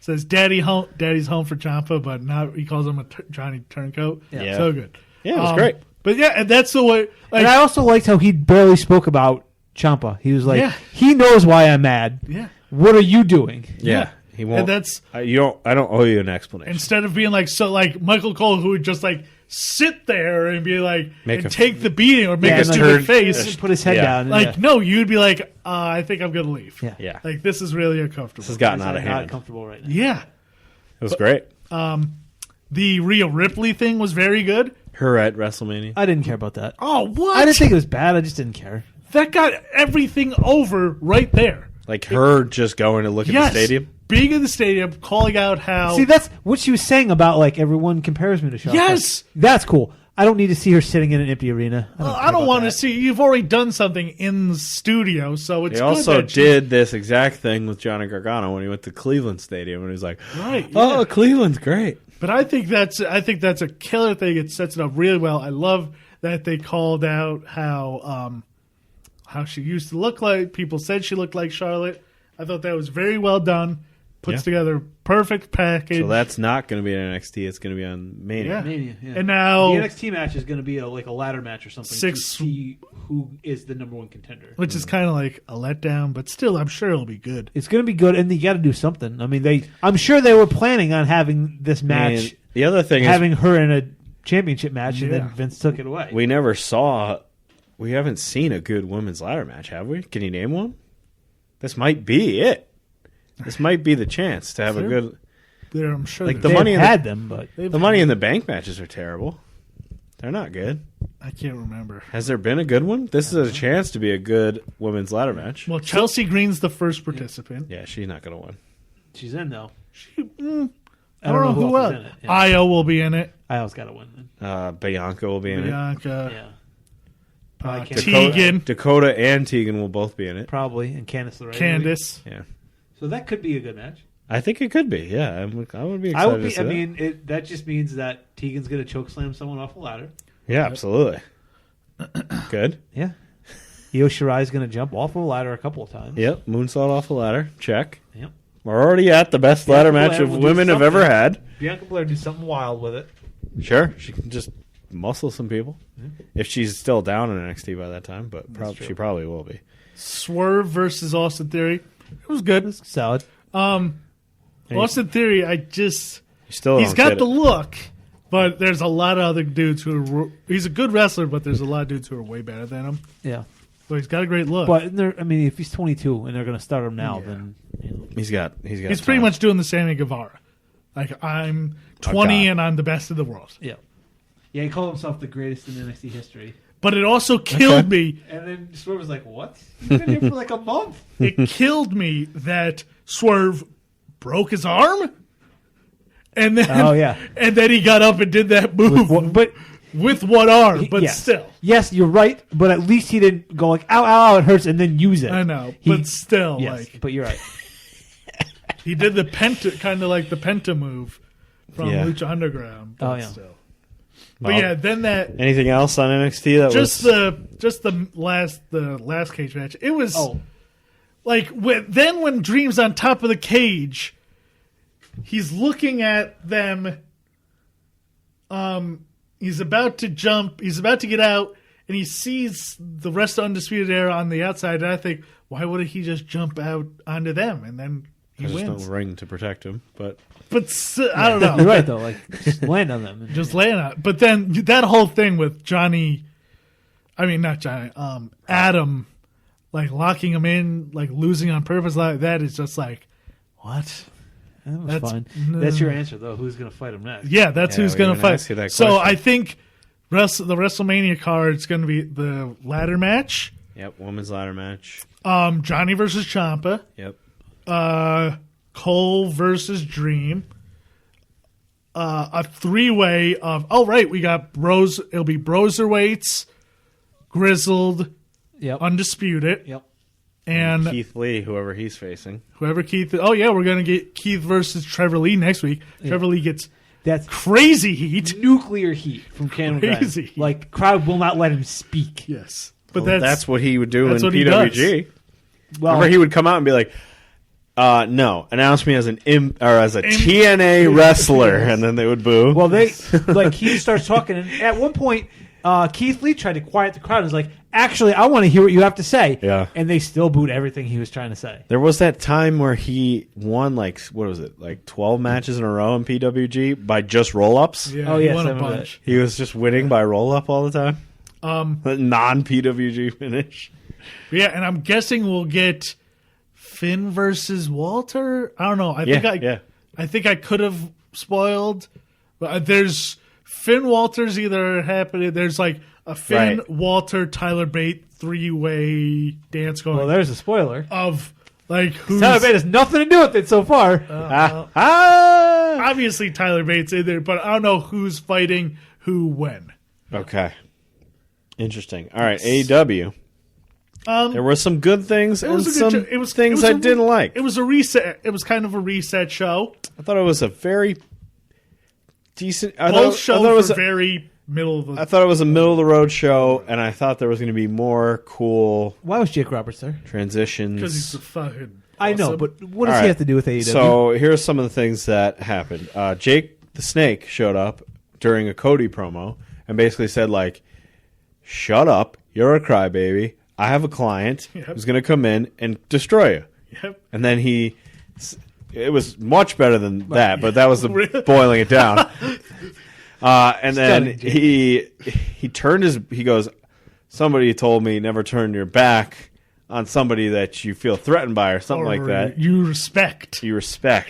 says Daddy's home for Ciampa, but not, he calls him a Johnny Turncoat. Yeah. So good. Yeah, it was great. But yeah, and that's the way. Like, And I also liked how he barely spoke about Ciampa. He was like, Yeah. he knows why I'm mad. yeah. What are you doing? Yeah. He won't. And that's I don't owe you an explanation. instead of being like Michael Cole, who would just like sit there and be like Make a- take the beating or make Yeah, a and, stupid turn- face. Just put his head Yeah. down. And, Like no, you'd be like, I think I'm gonna leave. Yeah. Yeah. Like this is really uncomfortable. This has gotten He's out of not hand. comfortable right now. Yeah. It was great. The Rhea Ripley thing was very good. Her at WrestleMania. I didn't care about that. Oh, what? I didn't think it was bad. I just didn't care. that got everything over right there. Like her just going to look at the stadium. Being in the stadium, calling out how. See, that's what she was saying about like everyone compares me to Charlotte. Yes! that's cool. I don't need to see her sitting in an empty arena. I don't want to see. You've already done something in the studio, so it's They good also that she- did this exact thing with Johnny Gargano when he went to Cleveland Stadium and he was like, Right, "Oh, yeah. Cleveland's great." But I think that's a killer thing. It sets it up really well. I love that they called out how she used to look like. People said she looked like Charlotte. I thought that was very well done. Puts Yeah. together a perfect package. So that's not going to be in NXT. It's going to be on Mania. Yeah. Mania, yeah. And now, the NXT match is going to be like a ladder match or something to see who is the number one contender. which is kind of like a letdown, but still, I'm sure it'll be good. It's going to be good, and you got to do something. I mean, I'm sure they were planning on having this match, And the other thing is, having her in a championship match, and Yeah. then Vince took it away. we haven't seen a good women's ladder match, have we? Can you name one? This might be it. This might be the chance to have a Sure. good. There, I'm sure. Like there's- the They've money in the- had them, but The Money in the Bank matches are terrible. They're not good. I can't remember. Has there been a good one? This is a chance to be a good women's ladder match. Well, Chelsea Green's the first participant. Yeah, she's not going to win. she's in though. I don't I know who else else. is in it. Yeah. Io will be in it. I always got to win. Then. Bianca will be in it. Bianca, Yeah, Tegan, Dakota and Tegan will both be in it. probably, and Candice LeRae. maybe. Candice. Yeah, So that could be a good match. I think it could be. Yeah, I would be excited I would to be. see I that. mean, that just means that Tegan's going to choke slam someone off a ladder. Yeah, absolutely. Good. Yeah. Io Shirai's going to jump off a ladder a couple of times. Yep, moonsault off a ladder. Check. Yep. We're already at the best ladder match Belair of will do women have ever something. had. Bianca Belair do something wild with it. Sure, she can just muscle some people if she's still down in NXT by that time, but true. she probably will be. Swerve versus Austin Theory. It was good. Solid. Austin Theory, You still he's don't got get the it. look, but there's a lot of other dudes who are. He's a good wrestler, but there's a lot of dudes who are way better than him. Yeah. But he's got a great look. But I mean, if he's 22 and they're going to start him now, then He's got. he's pretty much doing the Sammy Guevara. Like, I'm 20 and I'm the best in the world. yeah. He called himself the greatest in NXT history. But it also killed me. And then Swerve was like, "What? You've been here for like a month." It killed me that Swerve broke his arm. And then, and then he got up and did that move. With one arm, but still. Yes, you're right, but at least he didn't go like, ow, ow, ow, it hurts, and then use it. I know, but still. Yes, but you're right. He did the penta, kind of like the penta move from Lucha Underground. But still. But Well, then that. Anything else on NXT that just the last cage match. It was like when Dream's on top of the cage, he's looking at them. He's about to jump. He's about to get out, and he sees the rest of Undisputed Era on the outside. And I think, why wouldn't he just jump out onto them and then he There's wins? no ring to protect him, but I don't know. You're right though. Like, just land on them. Just land on. But then that whole thing with Johnny, I mean not Johnny, Adam, like locking him in, like losing on purpose, like that is just like, what? That's fine. That's your answer, though. Who's going to fight him next? Yeah, that's who's going to fight. So question. I think the WrestleMania card is going to be the ladder match. Yep, women's ladder match. Johnny versus Ciampa. Yep. Cole versus Dream. A three-way of we got Bros. It'll be Broserweights, Grizzled, Undisputed. Yep. And Keith Lee, whoever he's facing. Whoever Keith... Oh, yeah, we're going to get Keith versus Trevor Lee next week. Yeah. Trevor Lee gets that's crazy heat. Nuclear heat from Cameron Grimes. Like, crowd will not let him speak. Yes. But that's what he would do in PWG. Well, remember, he would come out and be like, no, announce me as a TNA wrestler, and then they would boo. Well, he starts talking, and at one point, Keith Lee tried to quiet the crowd and was like, actually, I want to hear what you have to say. Yeah. And they still booed everything he was trying to say. There was that time where he won, 12 matches in a row in PWG by just roll-ups. Yeah, he won a bunch. He was just winning by roll-up all the time. Non-PWG finish. Yeah, and I'm guessing we'll get Finn versus Walter. I don't know. I think I could have spoiled. But there's Finn Walter's either happening. There's like a Finn, Walter, Tyler Bate three-way dance going. Well, there's a spoiler. Of like who's Tyler Bate has nothing to do with it so far. Obviously Tyler Bate's in there, but I don't know who's fighting who when. Okay. Interesting. All right, AEW. There were some good things and some things I didn't like. It was a reset. It was kind of a reset show. I thought it was a very decent. Both shows were very middle of the. I thought it was a middle of the road show, and I thought there was going to be more cool. Why was Jake Roberts there? Transitions. Because he's a fucking. I know, but what does he have to do with AEW? So here's some of the things that happened. Jake the Snake showed up during a Cody promo and basically said, like, shut up, you're a crybaby. I have a client who's going to come in and destroy you. Yep. And then it was much better than that, but that was the boiling it down. And then he goes, somebody told me never turn your back on somebody that you feel threatened by or something like that. You respect.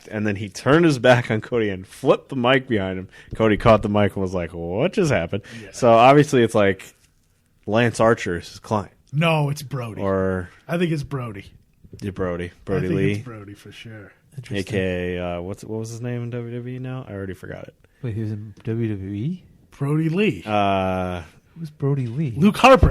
And then he turned his back on Cody and flipped the mic behind him. Cody caught the mic and was like, what just happened? Yeah. So obviously it's like Lance Archer is his client. No, it's Brody. Or I think it's Brody. Brody I think Lee. It's Brody for sure. AKA, what was his name in WWE now? I already forgot it. Wait, he was in WWE? Brody Lee. Who's Brody Lee? Luke Harper.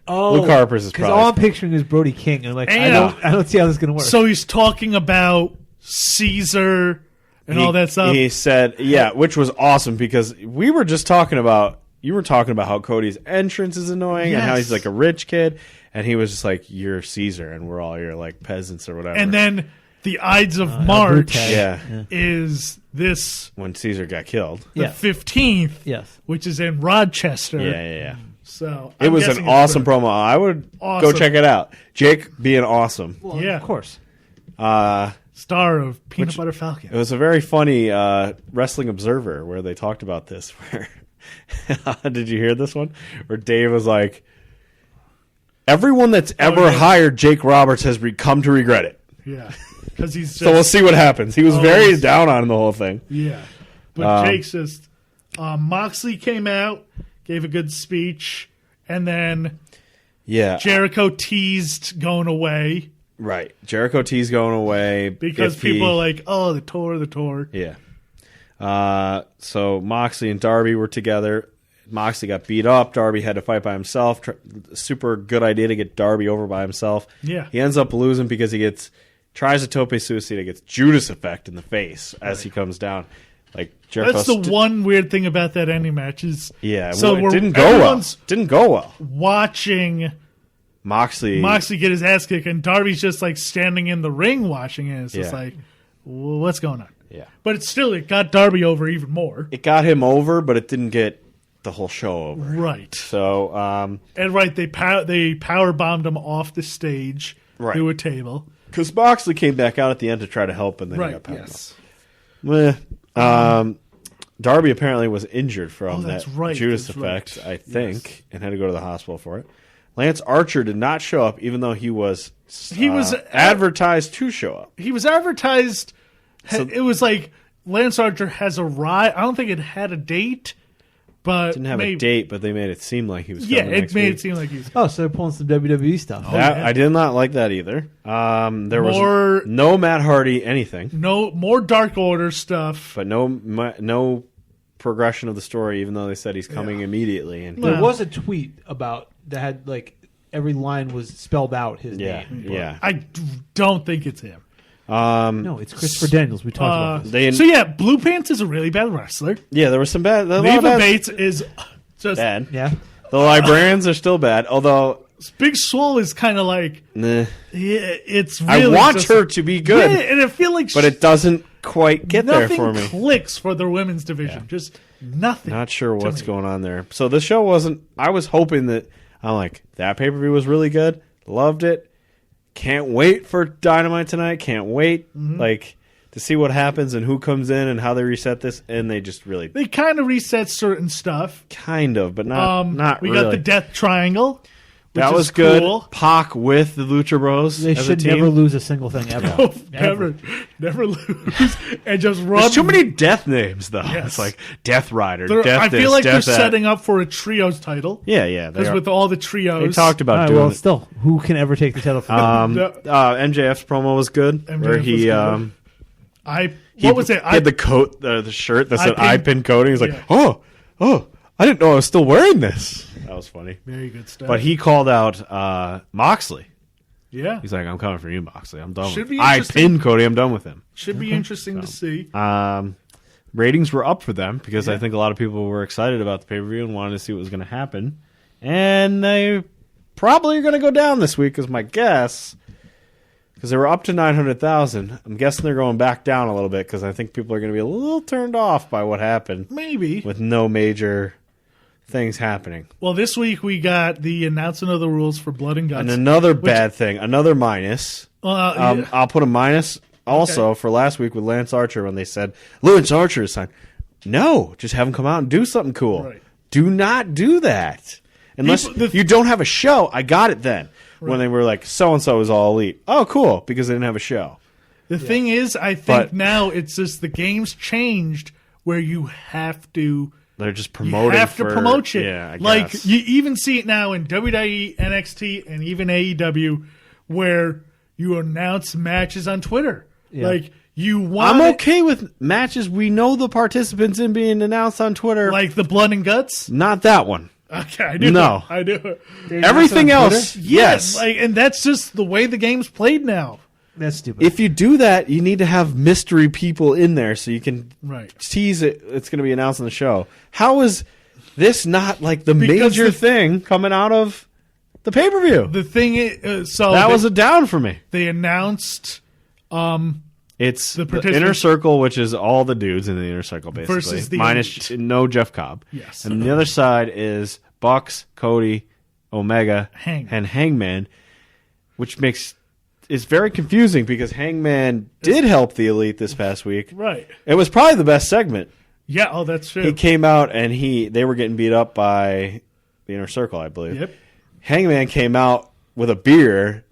Oh, Luke Harper's his because all I'm picturing is Brody King. And I'm like, I don't see how this is going to work. So he's talking about Caesar and all that stuff. He said, which was awesome because we were just talking about. You were talking about how Cody's entrance is annoying and how he's like a rich kid, and he was just like, "You're Caesar, and we're all your like peasants or whatever." And then the Ides of March yeah. is this when Caesar got killed. The 15th, yes, which is in Rochester. Yeah. So it was an awesome promo. I would go check it out. Jake being awesome. Well, of course. Star of Peanut Butter Falcon. It was a very funny Wrestling Observer where they talked about this. Where did you hear this one? Where Dave was like, everyone that's ever yeah. hired Jake Roberts has come to regret it. Yeah, because he's just, So we'll see what happens. He was very down on the whole thing. Yeah, but Jake's just Moxley came out, gave a good speech, and then Jericho teased going away. Right, Jericho teased going away because people are like, "Oh, the tour." Yeah. So Moxley and Darby were together. Moxley got beat up. Darby had to fight by himself. Super good idea to get Darby over by himself. Yeah. He ends up losing because he tries a tope suicida, gets Judas effect in the face as he comes down. Like Jericho. That's the one weird thing about that ending match is so it didn't go well. Didn't go well. Watching Moxley get his ass kicked, and Darby's just like standing in the ring watching it. It's just like, well, what's going on? Yeah. But it got Darby over even more. It got him over, but it didn't get the whole show over. Right. So they power bombed him off the stage through a table. Because Moxley came back out at the end to try to help, and then he got powered off. Darby apparently was injured from that Judas effect, I think, and had to go to the hospital for it. Lance Archer did not show up, even though he was advertised to show up. He was advertised. It was like Lance Archer has arrived. I don't think it had a date, but didn't have a date, but they made it seem like he was. Yeah, coming it next made week. it seem like he was. Oh, so they're pulling some WWE stuff. I did not like that either. There was no Matt Hardy anything. No more Dark Order stuff, but no progression of the story. Even though they said he's coming immediately, and there was a tweet about that had like every line was spelled out his name. Yeah. I don't think it's him. No, it's Christopher Daniels. We talked about this. Blue Pants is a really bad wrestler. Yeah, there was some bad. Leva Bates is just bad. Yeah, the Librarians are still bad. Although Big Swole is kind of like, nah. It's really I want her to be good, and I feel like, but it doesn't quite get there for me. Nothing clicks for the women's division. Just nothing. Not sure what's going on there. So the show wasn't. I was hoping that that pay-per-view was really good. Loved it. Can't wait for Dynamite tonight. Can't wait to see what happens and who comes in and how they reset this. And they just really they kind of reset certain stuff. Kind of, but not we really. got the Death Triangle. That was good. Cool. Pac with the Lucha Bros. They should never lose a single thing ever. Never lose. And just run. There's too many death names, though. Yes. It's like Death Rider, I feel like they're setting up for a trios title. Yeah. Because with all the trios. They talked about doing it. Still, who can ever take the title from them? MJF's promo was good. Where he... what was it? He had the coat, the shirt that said I pin coating. He's like, oh, I didn't know I was still wearing this. That was funny. Very good stuff. But he called out Moxley. Yeah. He's like, I'm coming for you, Moxley. I'm done with him. I pin Cody. I'm done with him. Should be interesting to see. Ratings were up for them because I think a lot of people were excited about the pay-per-view and wanted to see what was going to happen. And they probably are going to go down this week is my guess. Because they were up to 900,000. I'm guessing they're going back down a little bit because I think people are going to be a little turned off by what happened. Maybe. With no major things happening. Well, this week we got the announcement of the rules for Blood and Guts. And another bad thing, another minus. I'll put a minus also for last week with Lance Archer when they said, Lance Archer is signed. No, just have him come out and do something cool. Right. Do not do that. Unless you don't have a show. I got it then. When they were like, so-and-so is all elite. Oh, cool, because they didn't have a show. The thing is, I think now it's just the game's changed where you have to... They're just promoting. You have to promote shit. Yeah, I like guess. you even see it now in WWE, NXT, and even AEW, where you announce matches on Twitter. Yeah. Like you want. I'm okay with matches we know the participants in being announced on Twitter, like the Blood and Guts. Not that one. Okay, I do. No, I do. Everything else, yes. Like, and that's just the way the game's played now. That's stupid. If you do that, you need to have mystery people in there so you can tease it. It's going to be announced on the show. How is this not like the major thing coming out of the pay-per-view? The thing is, that was a down for me. They announced it's the Inner Circle, which is all the dudes in the Inner Circle, basically, versus minus no Jeff Cobb. Yes, and the other side is Bucks, Cody, Omega, and Hangman, which makes. It's very confusing because Hangman did help the Elite this past week. Right. It was probably the best segment. Yeah, that's true. He came out and they were getting beat up by the Inner Circle, I believe. Yep. Hangman came out with a beer,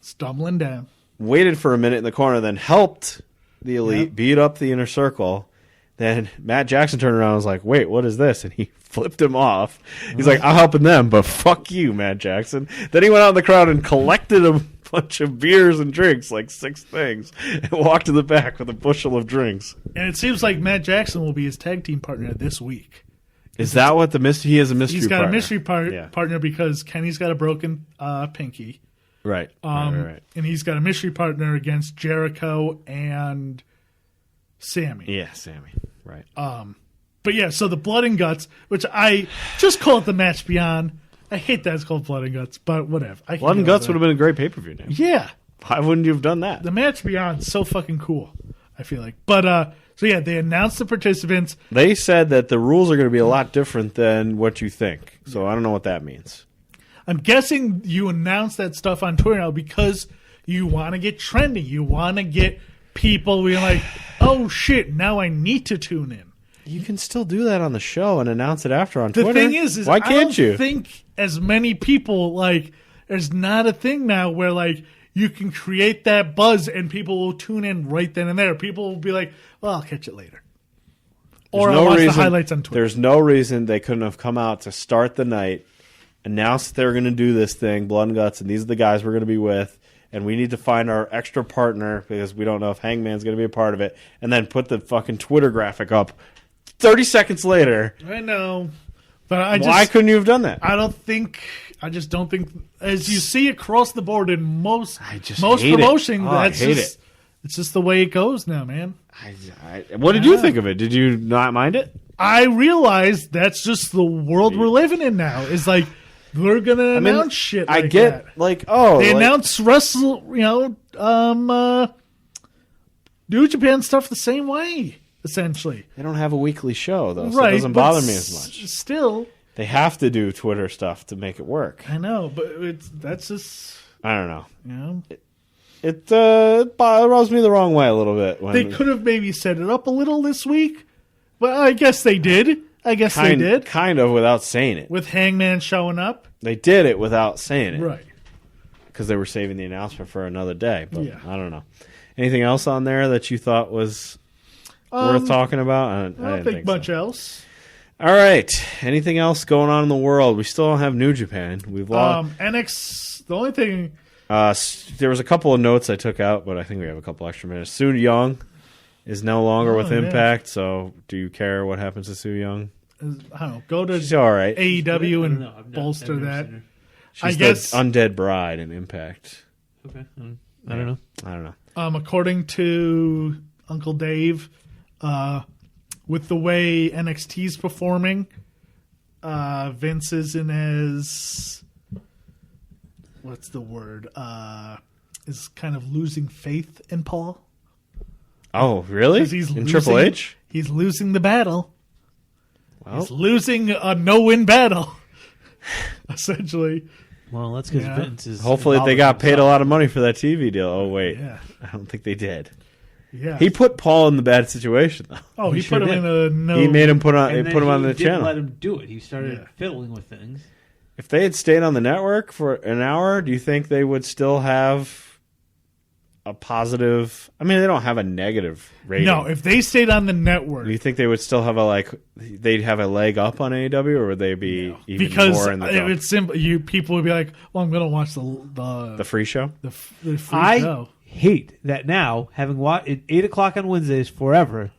Stumbling down. waited for a minute in the corner, then helped the Elite beat up the Inner Circle. Then Matt Jackson turned around and was like, wait, what is this? And he flipped him off. He's like, I'm helping them, but fuck you, Matt Jackson. Then he went out in the crowd and collected a bunch of beers and drinks, like 6 things, and walked to the back with a bushel of drinks. And it seems like Matt Jackson will be his tag team partner this week. Is that what the mystery? He is a mystery He's got partner. a mystery partner because Kenny's got a broken pinky. Right. And he's got a mystery partner against Jericho and Sammy. Yeah, Sammy. Right. But yeah, so the Blood and Guts, which I just call it the Match Beyond. I hate that it's called Blood and Guts, but whatever. Blood and Guts would have been a great pay-per-view name. Yeah. Why wouldn't you have done that? The Match Beyond's so fucking cool, I feel like. But, so yeah, they announced the participants. They said that the rules are going to be a lot different than what you think. So I don't know what that means. I'm guessing you announced that stuff on Twitter now because you want to get trending. You want to get people being like, oh shit, now I need to tune in. You can still do that on the show and announce it after on The Twitter. thing is why can't you? I don't think as many people, like, there's not a thing now where, like, you can create that buzz and people will tune in right then and there. People will be like, well, I'll catch it later. Or I'll watch the highlights on Twitter. There's no reason they couldn't have come out to start the night, announced that they were going to do this thing, Blood and Guts, and these are the guys we're going to be with, and we need to find our extra partner because we don't know if Hangman's going to be a part of it, and then put the fucking Twitter graphic up 30 seconds later. I know. But Why couldn't you have done that? I just don't think, as you see across the board in most hate promotion, it. I hate it. It's just the way it goes now, man. What did you think of it? Did you not mind it? I realized that's just the world we're living in now. Is like they're gonna announce shit. Like that. They announce New Japan stuff the same way. Essentially, they don't have a weekly show though, so right, it doesn't bother me as much. Still, they have to do Twitter stuff to make it work. I know, but that's just I don't know. You know, it rubs me the wrong way a little bit. They could have maybe set it up a little this week, but I guess they did. Kind of without saying it. With Hangman showing up, they did it without saying it, right? Because they were saving the announcement for another day. But yeah. I don't know. Anything else on there that you thought was worth talking about? I don't think much else. All right. Anything else going on in the world? We still don't have New Japan. We've lost NXT. The only thing. There was a couple of notes I took out, but I think we have a couple extra minutes. Su Yung is no longer with Impact, so do you care what happens to Su Yung? I don't know. Go to She's all right. AEW and bolster that. She's I guess the undead bride in Impact. Okay. I don't know. According to Uncle Dave, with the way NXT's performing, Vince is in his what's the word? Is kind of losing faith in Paul. Oh, really? In Triple H? He's losing the battle. Well, he's losing a no-win battle, essentially. Well, that's because Vince is. Hopefully, they got paid a lot of money for that TV deal. Oh wait, I don't think they did. Yeah, he put Paul in the bad situation though. Oh, he put him in a no. He made him put on the channel. Let him do it. He started fiddling with things. If they had stayed on the network for an hour, do you think they would still have a positive? I mean, they don't have a negative rating. No, if they stayed on the network, do you think they would still have they'd have a leg up on AEW, or would they be even more in the dump? It's simple. People would be like, "Well, I'm going to watch the free show." The free show. Hate that now, having watched at 8 o'clock on Wednesdays forever,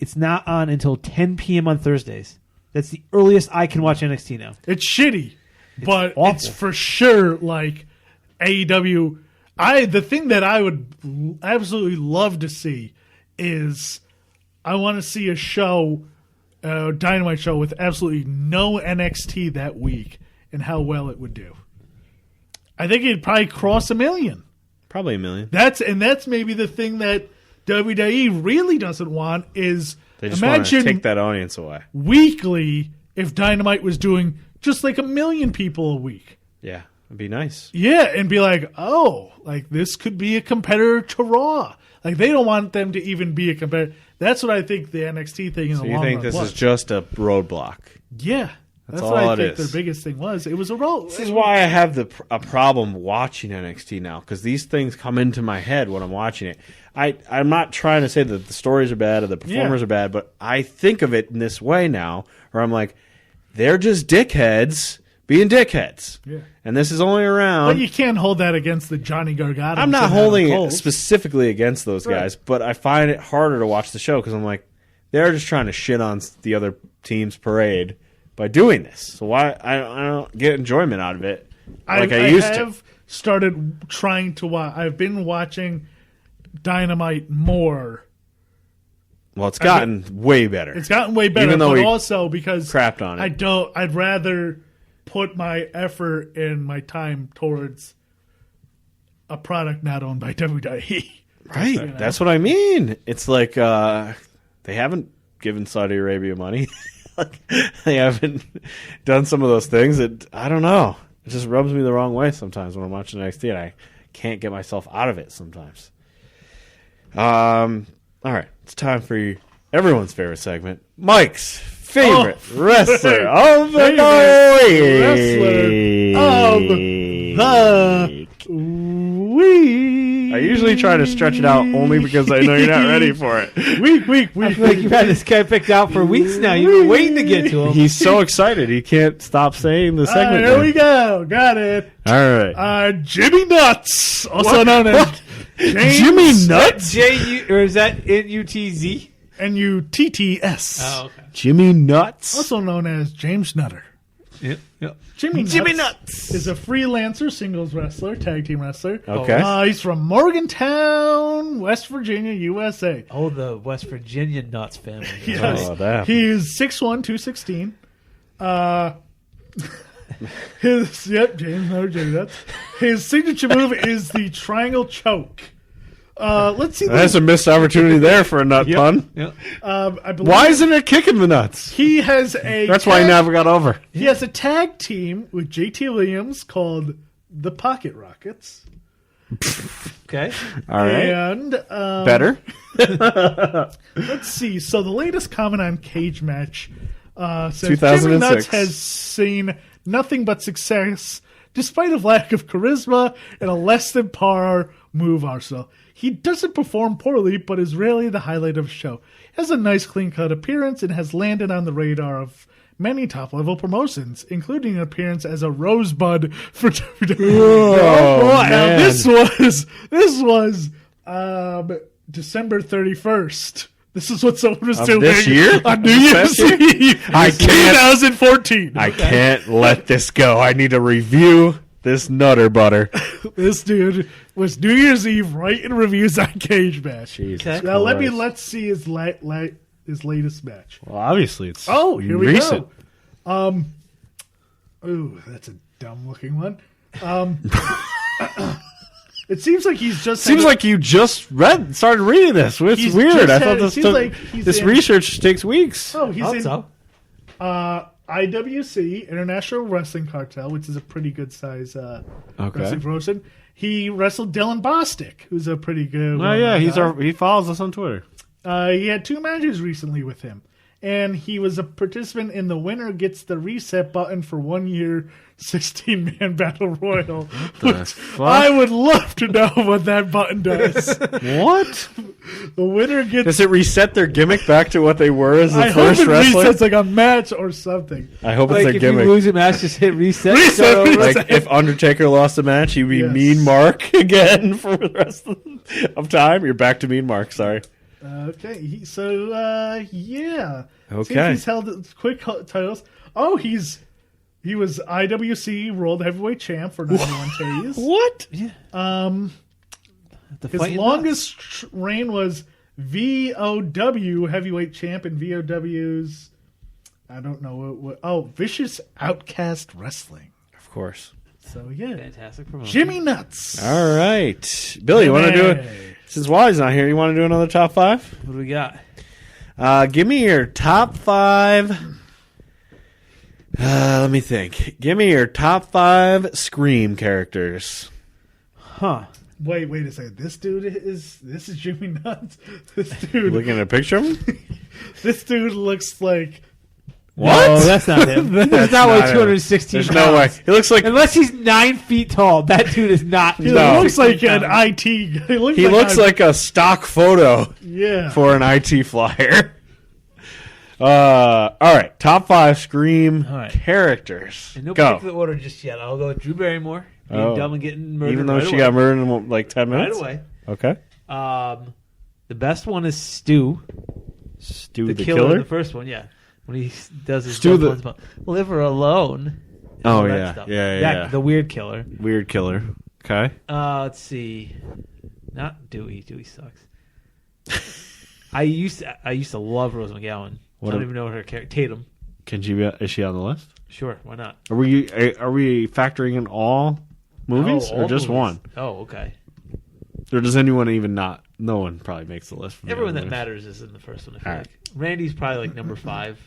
it's not on until 10 p.m. on Thursdays. That's the earliest I can watch NXT now. It's shitty, but awful. It's for sure like AEW. The thing that I would absolutely love to see is I want to see a show, a Dynamite show with absolutely no NXT that week and how well it would do. I think it'd probably cross 1 million. Probably 1 million. That's maybe the thing that WWE really doesn't want is they just want to take that audience away. Weekly, if Dynamite was doing just like 1 million people a week. Yeah, it'd be nice. Yeah, and be like, oh, like this could be a competitor to Raw. Like they don't want them to even be a competitor. That's what I think the NXT thing in the long run. So you think this is just a roadblock? Yeah. That's all what I it think is. their biggest thing was. It was a role. This is why I have a problem watching NXT now, because these things come into my head when I'm watching it. I'm not trying to say that the stories are bad or the performers are bad, but I think of it in this way now, where I'm like, they're just dickheads being dickheads. Yeah. And this is only around. But you can't hold that against the Johnny Gargano. I'm not holding it specifically against those guys, Right. but I find it harder to watch the show because I'm like, they're just trying to shit on the other team's parade by doing this. So why I don't get enjoyment out of it like I used to. have started trying to watch. I've been watching Dynamite more. Well, it's gotten way better. It's gotten way better, Even though but we also because crapped on it. I'd rather put my effort and my time towards a product not owned by WWE. Right. You know? That's what I mean. It's like they haven't given Saudi Arabia money. They haven't done some of those things that, I don't know. It just rubs me the wrong way sometimes when I'm watching NXT, and I can't get myself out of it sometimes. All right. It's time for everyone's favorite segment, Mike's favorite wrestler of the week. I usually try to stretch it out only because I know you're not ready for it. Week. I feel like you've had this guy picked out for weeks now. You've been waiting to get to him. He's so excited he can't stop saying the segment. Here we go. Got it. All right. Jimmy Nuts, also known as James Jimmy Nuts? Or is that N-U-T-Z? N-U-T-T-S. Oh, okay. Jimmy Nuts. Also known as James Nutter. Yep. Jimmy Jimmy Nuts is a freelancer singles wrestler, tag team wrestler. Okay. He's from Morgantown, West Virginia, USA. Oh, the West Virginia Nuts family. Yes. Oh, that. He's 6'1", 216. James Nutter, Jimmy Nuts. His signature move is the triangle choke. Let's see. That's a missed opportunity there for a nut pun. Yep. I believe Why isn't it kicking the nuts? he has a. That's why he never got over. He has a tag team with JT Williams called the Pocket Rockets. Okay. All right. And Better. let's see. So the latest comment on Cage Match says 2006. Jimmy Nuts has seen nothing but success despite a lack of charisma and a less than par move arsenal. He doesn't perform poorly, but is rarely the highlight of a show. He has a nice clean-cut appearance and has landed on the radar of many top-level promotions, including an appearance as a rosebud for WWE. Oh, Now, man. this was December 31st. This is what someone was doing this year? on New This Year's past year? Eve. I can't- 2014. I can't let this go. I need to review this Nutter Butter. This dude was New Year's Eve writing reviews on Cage Match. Jesus Okay. Now Christ. let's see his latest match. Well, obviously it's Here we recent. go. Ooh, that's a dumb looking one. It seems like he's just Seems like you just started reading this. It's He's weird. just I thought had- this seems took, like he's this in- research takes weeks. oh he's Thought in so. IWC International Wrestling Cartel, which is a pretty good size Okay. wrestling promotion. He wrestled Dylan Bostic, who's a pretty good. Oh yeah, guy. he follows us on Twitter. He had 2 matches recently with him. And he was a participant in the winner gets the reset button for 1 year 16-man battle royal. Which fuck? I would love to know what that button does. What? The winner gets. Does it reset their gimmick back to what they were as the I hope first it wrestler? resets like a match or something. I hope it's Like their if gimmick. you lose a match, just hit reset. Reset, start over. reset. Like if Undertaker lost a match, he'd be Yes. Mean Mark again for the rest of time. You're back to Mean Mark. Sorry. Okay, yeah. Okay. Seems he's held quick titles. Oh, he was IWC World Heavyweight Champ for 91 days. What? The His fighting longest reign was VOW Heavyweight Champ in VOW's. I don't know what. Vicious Outcast Wrestling. Of course. So yeah, Nuts. Fantastic promotion. Jimmy Nuts. All right, Billy, you want to do it? Hey. Since Wally's not here, you want to do another top 5? What do we got? Give me your top 5. Let me think. Give me your top 5 Scream characters. Huh. Wait a second. This is Jimmy Nuts. This dude. Looking at a picture of him? This dude looks like No, that's not him. That's not not like him. 216 There's pounds. no way. He looks like Unless he's 9 feet tall. That dude is not. He No. looks like an 216 pounds. IT. he looks like a stock photo yeah. for an IT flyer. All right, top 5 Scream All right. characters. In no Go. particular order just yet. I'll go with Drew Barrymore being Oh. dumb and getting murdered. Even though right she away. got murdered in like 10 right minutes. away. Okay. The best one is Stu, Stu the the killer. killer. The first one, yeah. When he does his Stu dumb the- ones about live her alone. and Oh, all that yeah. stuff. Yeah. That- The weird killer. Weird killer. Okay. Let's see. Not Dewey. Dewey sucks. I used to love Rose McGowan. What I don't a- even know her character. Tatum. Can she be? Is she on the list? Sure, why not? Are we factoring in all movies Oh, or all just movies. one? Oh, okay. Or does anyone even not? No one probably makes the list. From the Everyone other that movies. matters is in the first one. I feel All like Randy's probably like number 5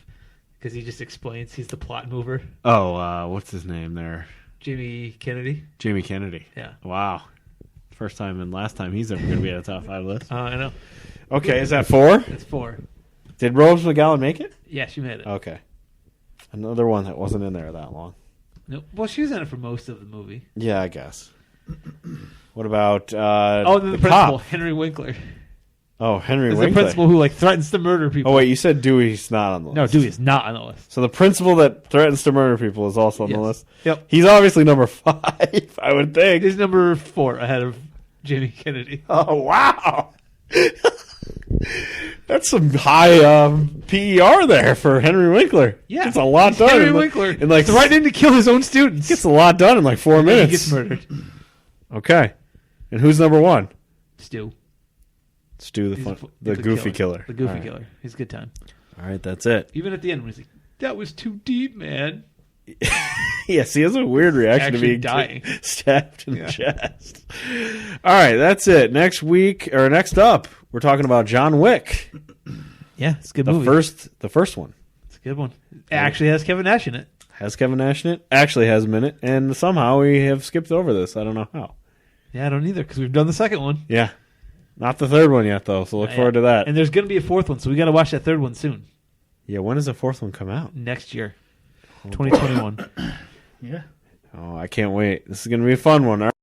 because he just explains he's the plot mover. Oh, what's his name there? Jimmy Kennedy. Jamie Kennedy. Yeah. Wow. First time and last time he's ever going to be at a top 5 list. I know. Okay, is that 4? That's 4. Did Rose McGowan make it? Yeah, she made it. Okay. Another one that wasn't in there that long. No, well, she was in it for most of the movie. Yeah, I guess. What about The principal, cop? Henry Winkler. Oh, Henry Is the Winkler. principal who like threatens to murder people. Oh, wait, you said Dewey's not on the list. No, Dewey is not on the list. So the principal that threatens to murder people is also on the Yes. list? Yep. He's obviously number 5, I would think. He's number 4 ahead of Jimmy Kennedy. Oh, wow. That's some high PER there for Henry Winkler. Yeah, It's a lot done. Henry in Winkler In like, threatening to kill his own students. gets a lot done in like 4 And then minutes. He gets murdered. Okay. And who's number 1? Stu. Stu He's the a goofy killer. The goofy All right. killer. He's a good time. All right, that's it. Even at the end when he's like, that was too deep, man. Yes, he has a weird reaction to Actually being dying. stabbed in the chest. All right, that's it. Next up, we're talking about John Wick, Yeah, it's a good the movie. first one. It's a good one. It actually has Kevin Nash in it. Has Kevin Nash in it? Actually has him in it, and somehow we have skipped over this. I don't know how. Yeah, I don't either because we've done the second one. Yeah, not the third one yet though. So look forward to that. And there's going to be a 4th one, so we got to watch that 3rd one soon. Yeah, when does the 4th one come out? Next year, 2021. Yeah. Oh, I can't wait. This is going to be a fun one. All right.